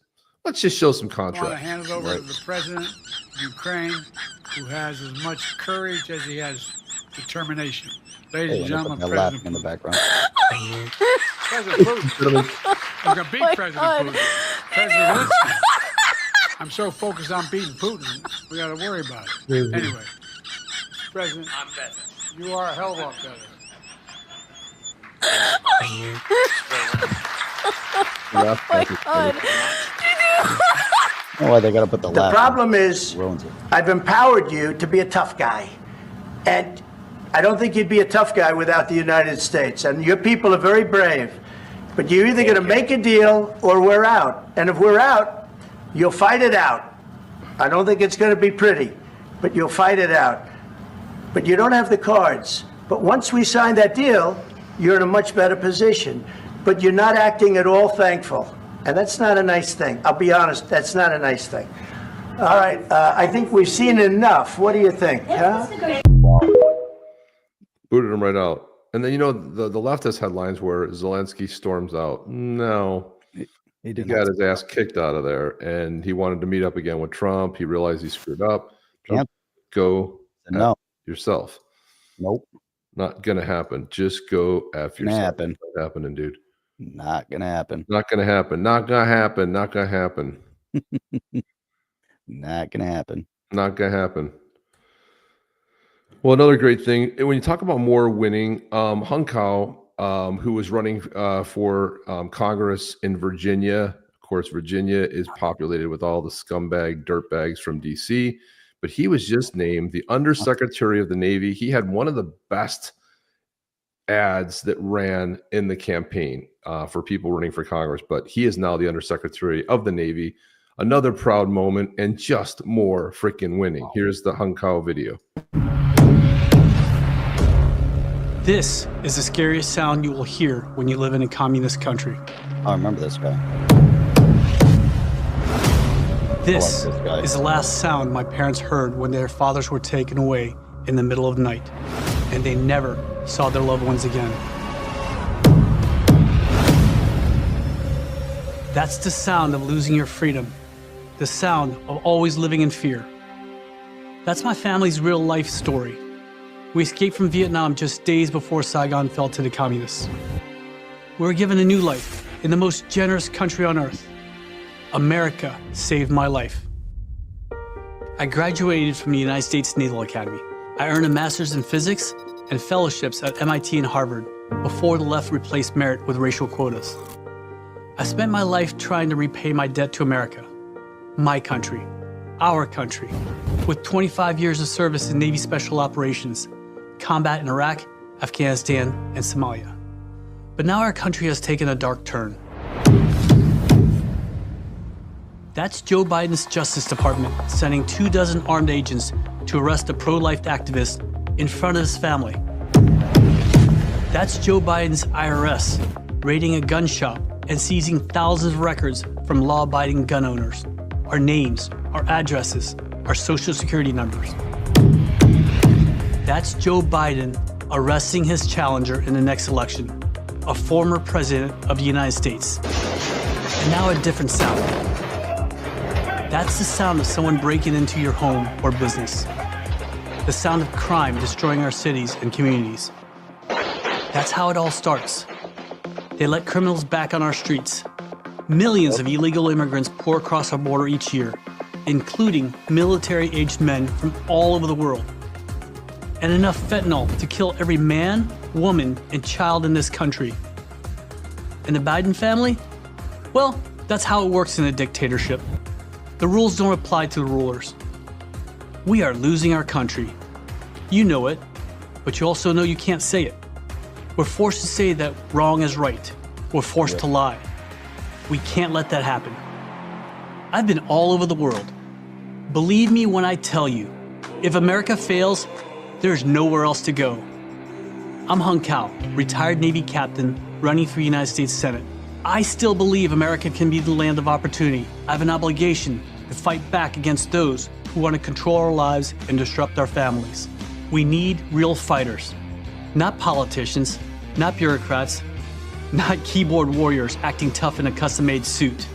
show some contrast. I want to hand it over to the president of Ukraine, who has as much courage as he has determination. Ladies and gentlemen, President in the background. President Putin. I'm going to beat President Putin. President Zelensky. I'm so focused on beating Putin, we got to worry about it. Anyway, President, I'm better. You are a hell of a lot better. Oh my God. Oh, they got to put the problem is, I've empowered you to be a tough guy. And I don't think you'd be a tough guy without the United States. And your people are very brave. But you're either going to make a deal or we're out. And if we're out, you'll fight it out. I don't think it's going to be pretty, but you'll fight it out. But you don't have the cards. But once we sign that deal, you're in a much better position. But you're not acting at all thankful. And that's not a nice thing. I'll be honest, that's not a nice thing. All right, I think we've seen enough. What do you think? Huh? Booted him right out. And then, you know, the leftist headlines where Zelensky storms out. No. He got his ass kicked out of there, and he wanted to meet up again with Trump. He realized he screwed up. Trump, go F yourself. Nope. Not going to happen. Just go F yourself. Not happening, dude. Not going to happen. Not going to happen. Not going to happen. Not going to happen. Not going to happen. Not going to happen. Well, another great thing, when you talk about more winning, Hung Kao, who was running for Congress in Virginia. Of course, Virginia is populated with all the scumbag dirtbags from D.C., but he was just named the Undersecretary of the Navy. He had one of the best ads that ran in the campaign for people running for Congress, but he is now the Undersecretary of the Navy. Another proud moment and just more freaking winning. Here's the Hung Kao video. This is the scariest sound you will hear when you live in a communist country. I remember this guy. This is the last sound my parents heard when their fathers were taken away in the middle of the night, and they never saw their loved ones again. That's the sound of losing your freedom, the sound of always living in fear. That's my family's real life story. We escaped from Vietnam just days before Saigon fell to the communists. We were given a new life in the most generous country on earth. America saved my life. I graduated from the United States Naval Academy. I earned a master's in physics and fellowships at MIT and Harvard before the left replaced merit with racial quotas. I spent my life trying to repay my debt to America, my country, our country, with 25 years of service in Navy Special Operations, combat in Iraq, Afghanistan, and Somalia. But now our country has taken a dark turn. That's Joe Biden's Justice Department sending 24 armed agents to arrest a pro-life activist in front of his family. That's Joe Biden's IRS raiding a gun shop and seizing thousands of records from law-abiding gun owners. Our names, our addresses, our social security numbers. That's Joe Biden arresting his challenger in the next election, a former president of the United States. And now a different sound. That's the sound of someone breaking into your home or business. The sound of crime destroying our cities and communities. That's how it all starts. They let criminals back on our streets. Millions of illegal immigrants pour across our border each year, including military-aged men from all over the world. And enough fentanyl to kill every man, woman, and child in this country. And the Biden family? Well, that's how it works in a dictatorship. The rules don't apply to the rulers. We are losing our country. You know it, but you also know you can't say it. We're forced to say that wrong is right. We're forced to lie. We can't let that happen. I've been all over the world. Believe me when I tell you, if America fails, there's nowhere else to go. I'm Hung Kao, retired Navy captain, running for United States Senate. I still believe America can be the land of opportunity. I have an obligation to fight back against those who want to control our lives and disrupt our families. We need real fighters, not politicians, not bureaucrats, not keyboard warriors acting tough in a custom-made suit.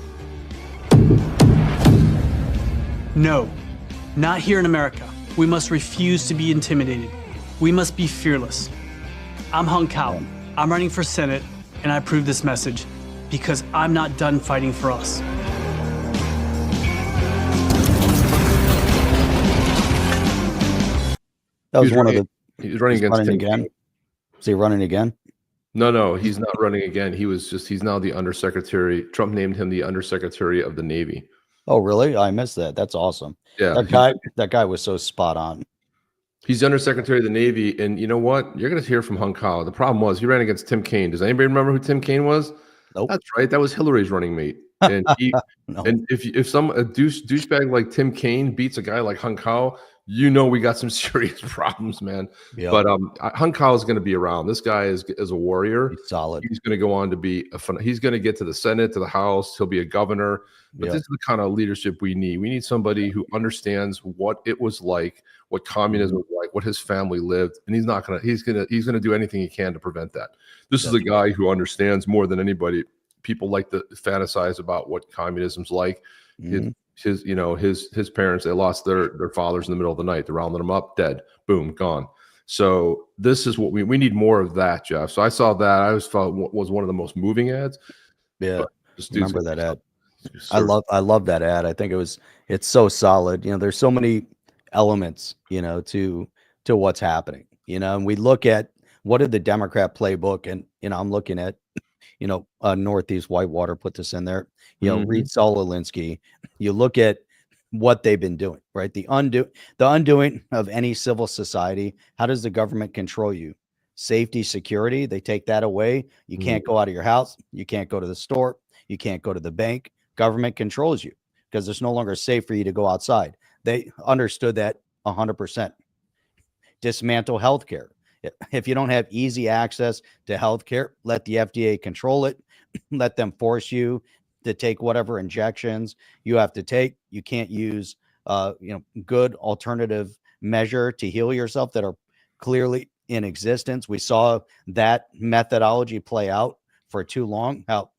No, not here in America. We must refuse to be intimidated. We must be fearless. I'm Hung Kao. I'm running for Senate, and I approve this message because I'm not done fighting for us. That was one of the. He's running against Tim again. Is he running again? No, he's not running again. He's now the Undersecretary. Trump named him the Undersecretary of the Navy. Oh, really? I missed that. That's awesome. Yeah. That guy was so spot on. He's Undersecretary of the Navy, and you know what? You're going to hear from Hung Kao. The problem was he ran against Tim Kaine. Does anybody remember who Tim Kaine was? Nope. That's right. That was Hillary's running mate. And No. and if a douchebag like Tim Kaine beats a guy like Hung Kao, you know we got some serious problems, man. Yep. But Hung Kao is going to be around. This guy is a warrior. He's solid. He's going to go on to be he's going to get to the Senate, to the House. He'll be a governor. But Yep. this is the kind of leadership we need. We need somebody who understands what it was like, what communism was like, what his family lived, and he's gonna do anything he can to prevent that. This is a guy who understands more than anybody. People like to fantasize about what communism's like. Mhm. His parents, they lost their fathers in the middle of the night. They're rounding them up, dead, boom, gone. So this is what we need more of that, Jeff. So I saw that. I always felt was one of the most moving ads. Yeah, remember that ad. Sure. I love that ad. I think it's so solid. There's so many elements, to what's happening, and we look at what did the Democrat playbook, and, I'm looking at, Northeast Whitewater put this in there, read Saul Alinsky. You look at what they've been doing, right? The undoing of any civil society. How does the government control you? Safety, security, they take that away. You can't go out of your house. You can't go to the store. You can't go to the bank. Government controls you because it's no longer safe for you to go outside. They understood that 100%. Dismantle healthcare. If you don't have easy access to healthcare, let the FDA control it. Let them force you to take whatever injections you have to take. You can't use, good alternative measure to heal yourself that are clearly in existence. We saw that methodology play out for too long. How,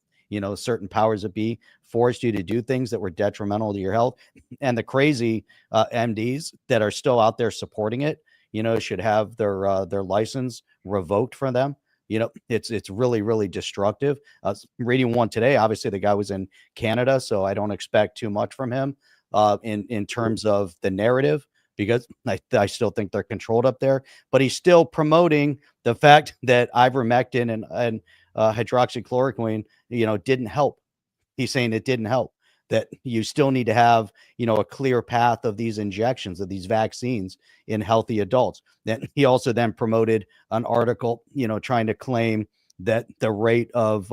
certain powers that be forced you to do things that were detrimental to your health, and the crazy MDs that are still out there supporting it, should have their license revoked for them. It's really, really destructive. I was reading one today. Obviously, the guy was in Canada, so I don't expect too much from him in terms of the narrative, because I still think they're controlled up there. But he's still promoting the fact that ivermectin and hydroxychloroquine, didn't help. He's saying it didn't help, that you still need to have, a clear path of these injections, of these vaccines in healthy adults. Then he also then promoted an article, trying to claim that the rate of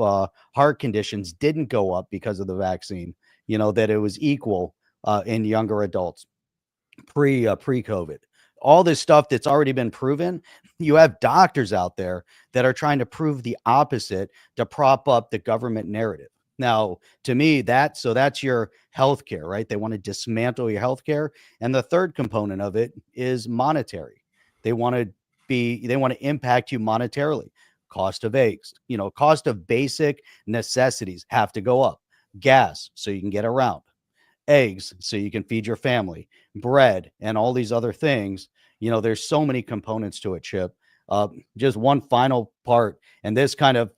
heart conditions didn't go up because of the vaccine, that it was equal in younger adults pre-COVID. All this stuff that's already been proven. You have doctors out there that are trying to prove the opposite to prop up the government narrative. Now, to me, that's your healthcare, right? They want to dismantle your healthcare. And the third component of it is monetary. They want to impact you monetarily. Cost of eggs, cost of basic necessities have to go up. Gas, so you can get around. Eggs, so you can feed your family. Bread, and all these other things. There's so many components to it, Chip. Just one final part, and this kind of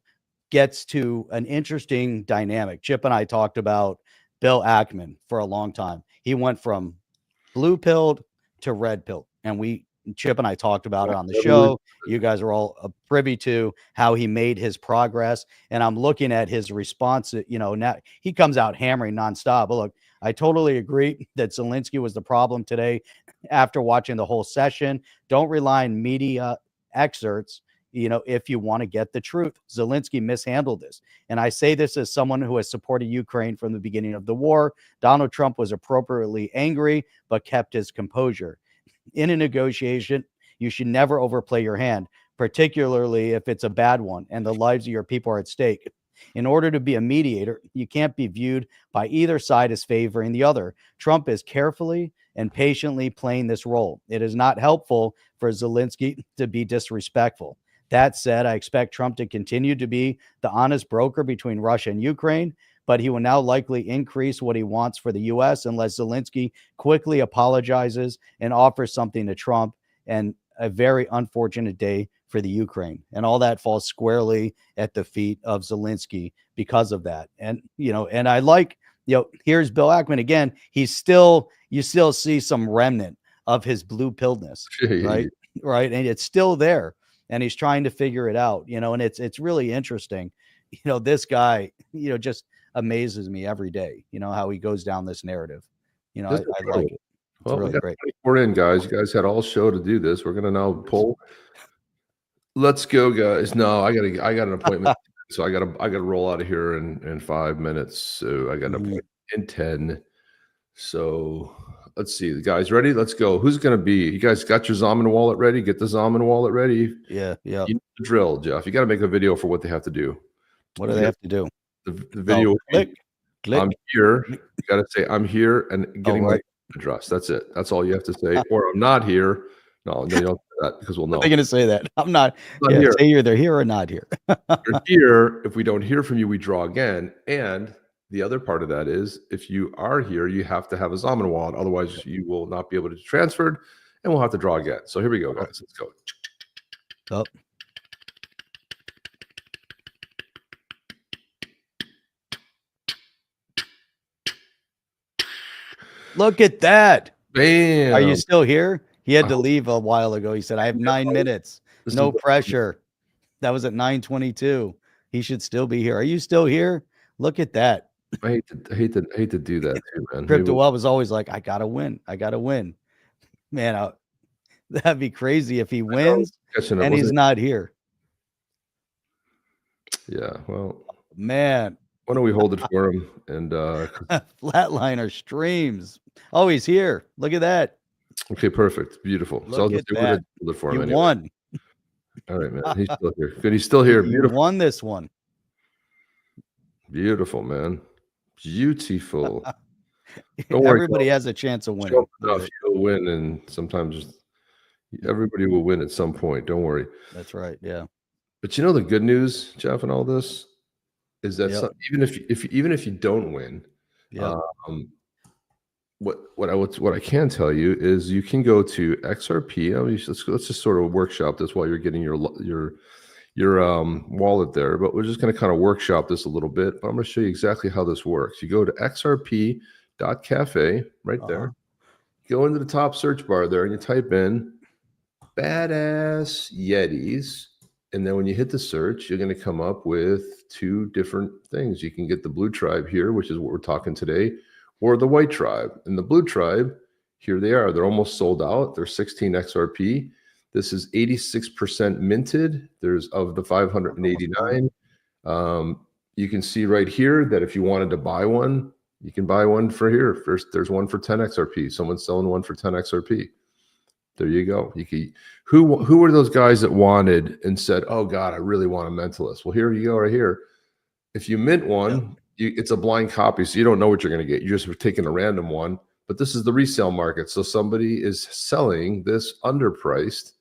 gets to an interesting dynamic. Chip and I talked about Bill Ackman for a long time. He went from blue pilled to red pilled, and Chip and I talked about it on the show. You guys are all privy to how he made his progress, and I'm looking at his response. Now he comes out hammering nonstop. But look, I totally agree that Zelensky was the problem today. After watching the whole session, don't rely on media excerpts. If you want to get the truth, Zelensky mishandled this. And I say this as someone who has supported Ukraine from the beginning of the war. Donald Trump was appropriately angry, but kept his composure. In a negotiation, you should never overplay your hand, particularly if it's a bad one and the lives of your people are at stake. In order to be a mediator, you can't be viewed by either side as favoring the other. Trump is carefully and patiently playing this role. It is not helpful for Zelensky to be disrespectful. That said, I expect Trump to continue to be the honest broker between Russia and Ukraine, but he will now likely increase what he wants for the U.S. unless Zelensky quickly apologizes and offers something to Trump, and a very unfortunate day for the Ukraine. And all that falls squarely at the feet of Zelensky because of that. And, and I like, here's Bill Ackman again. You still see some remnant of his blue pilledness, right? Right. And it's still there. And he's trying to figure it out, and it's really interesting. This guy, just amazes me every day, how he goes down this narrative. I like it. Well, really we got great. 24 in, guys. You guys had all show to do this. We're gonna now poll. Let's go, guys. No, I got an appointment, so I gotta roll out of here in 5 minutes. So I got an appointment in 10. So let's see. The guys ready? Let's go. Who's gonna be? You guys got your Zaman wallet ready? Get the Zaman wallet ready. Yeah. You know the drill, Jeff. You got to make a video for what they have to do. What do they have to do? The video. Click. I'm here. You got to say I'm here and getting my right. address. That's it. That's all you have to say. Or I'm not here. No, you don't say that because we'll know. They're going to say that. I'm not here. Say either here or not here. You're here. If we don't hear from you, we draw again. And the other part of that is if you are here, you have to have a Zaman wallet. Otherwise, you will not be able to be transferred and we'll have to draw again. So here we go, guys. Let's go. Oh. Look at that. Bam. Are you still here? He had to leave a while ago. He said, I have 9 minutes. No pressure. That was at 9:22. He should still be here. Are you still here? Look at that. I hate to do that too, man. Crypto was always like, I gotta win. I gotta win. Man, that'd be crazy if he wins and he's not here. Yeah, well, man. Why don't we hold it for him? And Flatliner streams. Oh, he's here. Look at that. Okay, perfect. Beautiful. Look So I'll at just do that. it for him. You anyway. won. All right, man. He's still here. Good. He's still here. You Beautiful. won this one. Beautiful, man. Beautiful. Don't worry, Everybody has a chance of winning. Enough, you'll win, and sometimes everybody will win at some point. Don't worry. That's right. Yeah. But you know the good news, Jeff, and all this is that Yep. even if you don't win, Yeah. what I can tell you is you can go to XRP. Let's just sort of workshop this while you're getting your wallet there. But we're just going to kind of workshop this a little bit. But I'm going to show you exactly how this works. You go to XRP.cafe right there. Go into the top search bar there, and you type in "badass Yetis." And then when you hit the search, you're going to come up with two different things. You can get the Blue Tribe here, which is what we're talking today, or the White Tribe. And the Blue Tribe, here they are. They're almost sold out. They're 16 XRP. This is 86% minted. There's of the 589. You can see right here that if you wanted to buy one, you can buy one for here. First, there's one for 10 XRP. Someone's selling one for 10 XRP. There you go. You can, who were those guys that wanted and said, "Oh God, I really want a mentalist"? Well, here you go, right here. If you mint one, it's a blind copy, so you don't know what you're going to get. You're just taking a random one. But this is the resale market, so somebody is selling this underpriced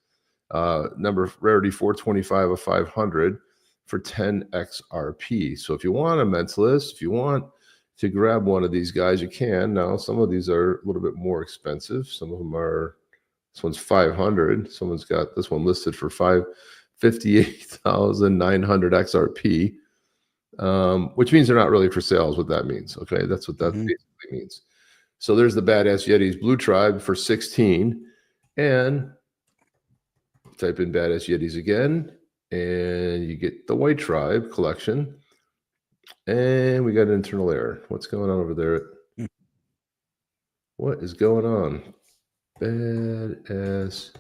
number rarity 425 of 500 for 10 XRP. So if you want a mentalist, if you want to grab one of these guys, you can. Now, some of these are a little bit more expensive. Some of them are. This one's 500. Someone's got this one listed for 558,900 XRP, which means they're not really for sale. Is what that means. Okay, that's what that basically means. So there's the Badass Yetis Blue Tribe for 16, and type in Badass Yetis again, and you get the White Tribe collection. And we got an internal error. What's going on over there? What is going on? Badass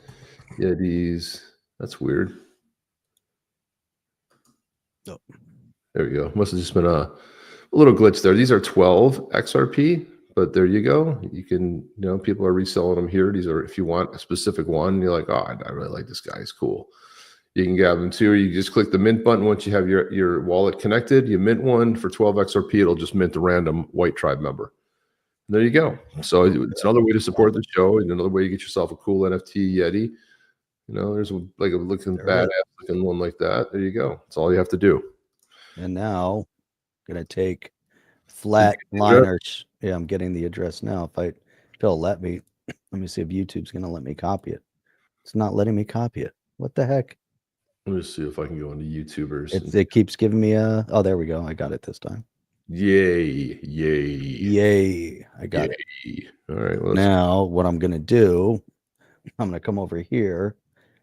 Yetis. That's weird. Oh. There we go. Must have just been a little glitch there. These are 12 XRP, but there you go. You can, people are reselling them here. These are, if you want a specific one, you're like, oh, I really like this guy. He's cool. You can grab them too. Or you just click the mint button once you have your wallet connected. You mint one for 12 XRP. It'll just mint a random White Tribe member. There you go. So it's another way to support the show, and another way you get yourself a cool NFT Yeti. There's like a looking badass looking one like that. There you go. That's all you have to do. And now, I'm gonna take Flatliners. Yeah, I'm getting the address now. If it'll let me. Let me see if YouTube's gonna let me copy it. It's not letting me copy it. What the heck? Let me see if I can go into YouTubers. It keeps giving me a. Oh, there we go. I got it this time. Yay. I got it. All right. Now, what I'm going to do, I'm going to come over here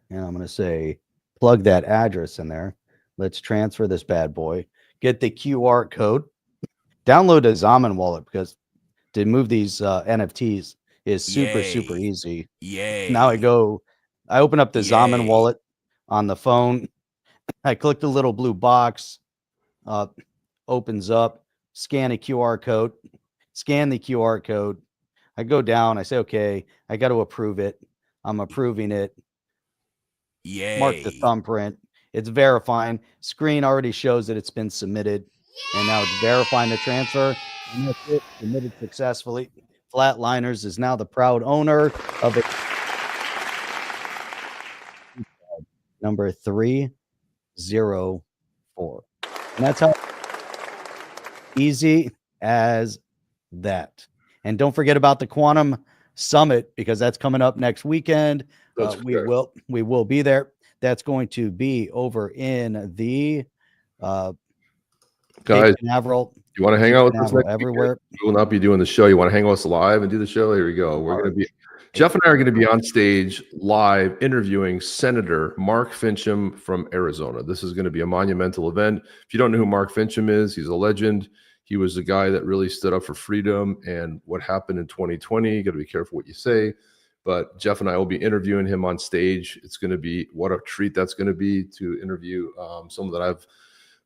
and I'm going to say, plug that address in there. Let's transfer this bad boy. Get the QR code. Download a Zaman wallet because to move these NFTs, is super Yay. easy. Yay. Now I open up the Zaman wallet on the phone. I click the little blue box, opens up, scan the QR code. I go down. I say, okay, I got to approve it. I'm approving it. Yay. Mark the thumbprint. It's verifying. Screen already shows that it's been submitted. And now it's verifying the transfer. And that's it. Submitted successfully. Flatliners is now the proud owner of it. Number 304. And that's how easy as that. And don't forget about the Quantum Summit, because that's coming up next weekend. We will be there. That's going to be over in the guys. Canaveral. You want to hang out with us next everywhere? Weekend? We will not be doing the show. You want to hang with us live and do the show? Here we go. We're going to be Jeff and I are going to be on stage live interviewing Senator Mark Finchem from Arizona. This is going to be a monumental event. If you don't know who Mark Finchem is, he's a legend. He was the guy that really stood up for freedom and what happened in 2020. You got to be careful what you say. But Jeff and I will be interviewing him on stage. It's going to be, what a treat that's going to be to interview someone that I've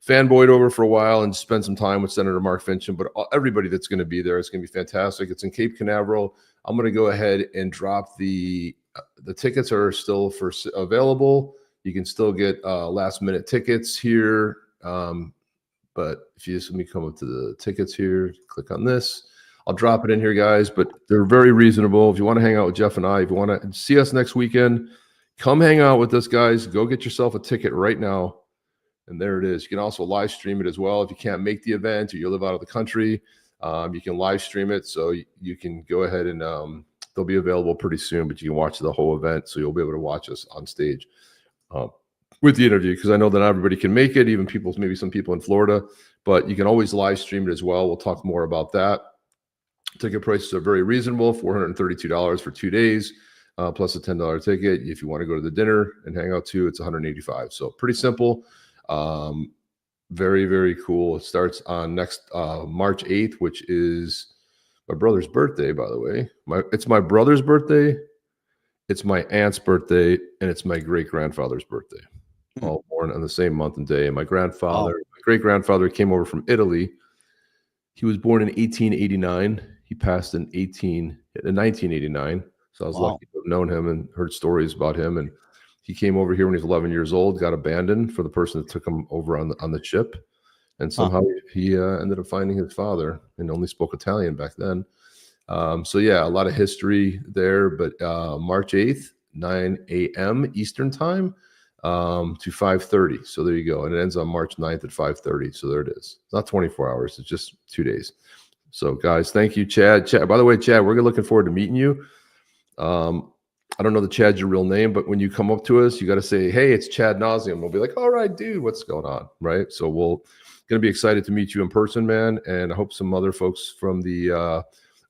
fanboyed over for a while and spend some time with Senator Mark Finchem. But everybody that's going to be there, it's going to be fantastic. It's in Cape Canaveral. I'm going to go ahead and drop the tickets are still available. You can still get last minute tickets here. But if you just let me come up to the tickets here, click on this. I'll drop it in here, guys, but they're very reasonable. If you want to hang out with Jeff and I, if you want to see us next weekend, come hang out with us, guys. Go get yourself a ticket right now. And there it is. You can also live stream it as well. If you can't make the event or you live out of the country, you can live stream it. So you can go ahead and they'll be available pretty soon, but you can watch the whole event. So you'll be able to watch us on stage with the interview, because I know that not everybody can make it, even maybe some people in Florida, but you can always live stream it as well. We'll talk more about that. Ticket prices are very reasonable, $432 for 2 days, plus a $10 ticket. If you want to go to the dinner and hang out too, it's $185. So pretty simple. Very, very cool. It starts on next March 8th, which is my brother's birthday, by the way. It's my brother's birthday, it's my aunt's birthday, and it's my great-grandfather's birthday. All born on the same month and day. And my great-grandfather came over from Italy. He was born in 1889. He passed in 1989. So I was lucky to have known him and heard stories about him. And he came over here when he was 11 years old, got abandoned for the person that took him over on the ship. And somehow he ended up finding his father, and only spoke Italian back then. So yeah, a lot of history there. But March 8th, 9 a.m. Eastern time to 5:30. So there you go. And it ends on March 9th at 5:30. So there it is. It's not 24 hours. It's just 2 days. So guys, thank you, Chad. By the way, Chad, we're looking forward to meeting you. I don't know that Chad's your real name, but when you come up to us, you got to say, hey, it's Chad Nauseum. We'll be like, all right, dude, what's going on? Right. So we're going to be excited to meet you in person, man. And I hope some other folks from the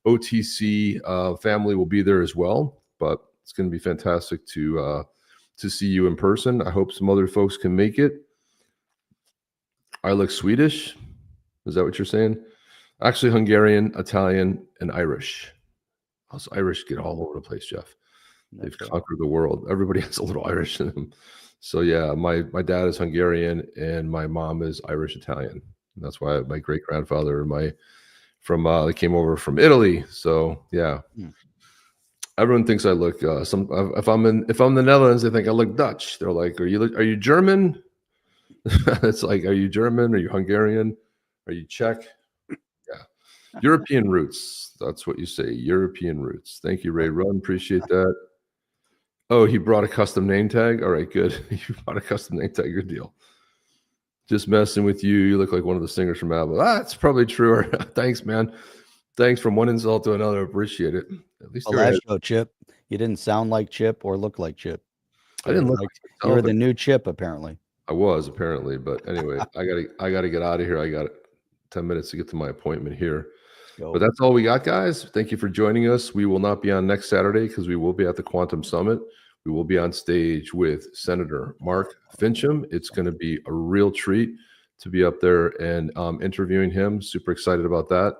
OTC family will be there as well. But it's going to be fantastic to see you in person. I hope some other folks can make it. I look Swedish. Is that what you're saying? Actually, Hungarian, Italian, and Irish. Us Irish get all over the place, Jeff. They've conquered the world. Everybody has a little Irish in them. So yeah, my dad is Hungarian and my mom is Irish Italian. And that's why my great grandfather they came over from Italy. So yeah, everyone thinks I look if I'm in the Netherlands, they think I look Dutch. They're like, are you German? It's like, are you German? Are you Hungarian? Are you Czech? Yeah, European roots. That's what you say. European roots. Thank you, Ray Run. Appreciate that. Oh, he brought a custom name tag. All right, good. You brought a custom name tag. Good deal. Just messing with you. You look like one of the singers from ABBA. That's probably true. Thanks, man. Thanks from one insult to another. Appreciate it. At least last show, Chip, you didn't sound like Chip or look like Chip. I didn't look like you were the new Chip, apparently. I was, apparently. But anyway, I gotta get out of here. I got 10 minutes to get to my appointment here. But that's all we got, guys. Thank you for joining us. We will not be on next Saturday because we will be at the Quantum Summit. We will be on stage with Senator Mark Finchem. It's going to be a real treat to be up there and interviewing him. Super excited about that.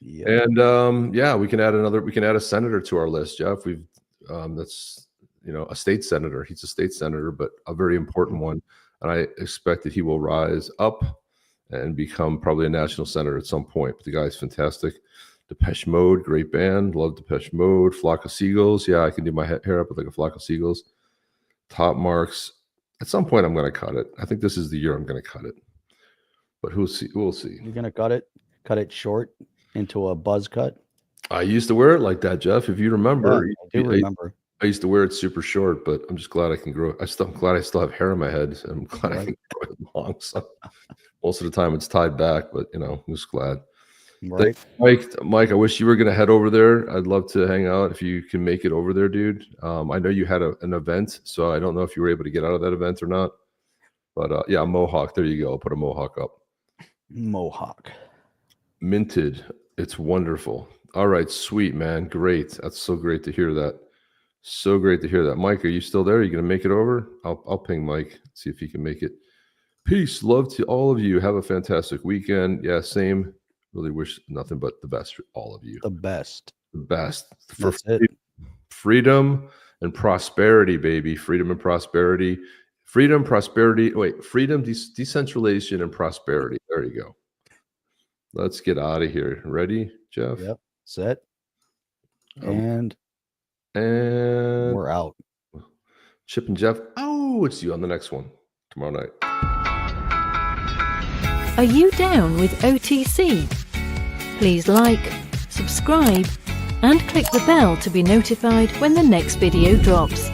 And yeah, we can add a senator to our list, Jeff. We've that's a state senator. He's a state senator, but a very important one. And I expect that he will rise up and become probably a national senator at some point. But the guy's fantastic. Depeche Mode, great band. Love Depeche Mode. Flock of Seagulls. Yeah, I can do my hair up with like a flock of seagulls. Top marks. At some point, I'm going to cut it. I think this is the year I'm going to cut it. But we'll see. We'll see. You're going to cut it short into a buzz cut? I used to wear it like that, Jeff. If you remember. Yeah, I do remember. I used to wear it super short, but I'm just glad I can grow. I'm glad I still have hair on my head. I'm glad I can grow it long. So most of the time it's tied back, but I'm just glad. Right. Mike, I wish you were going to head over there. I'd love to hang out if you can make it over there, dude. I know you had an event, so I don't know if you were able to get out of that event or not. But yeah, Mohawk. There you go. I'll put a Mohawk up. Mohawk. Minted. It's wonderful. All right, sweet, man. Great. That's so great to hear that. So great to hear that. Mike, are you still there? Are you going to make it over? I'll ping Mike, see if he can make it. Peace. Love to all of you. Have a fantastic weekend. Yeah, same. Really wish nothing but the best for all of you. The best. The best. For freedom and prosperity, baby. Freedom and prosperity. Freedom, prosperity. Wait, freedom, decentralization, and prosperity. There you go. Let's get out of here. Ready, Jeff? Yep. Set. And we're out. Chip and Jeff. Oh, it's you on the next one tomorrow night. Are you down with OTC? Please like, subscribe, and click the bell to be notified when the next video drops.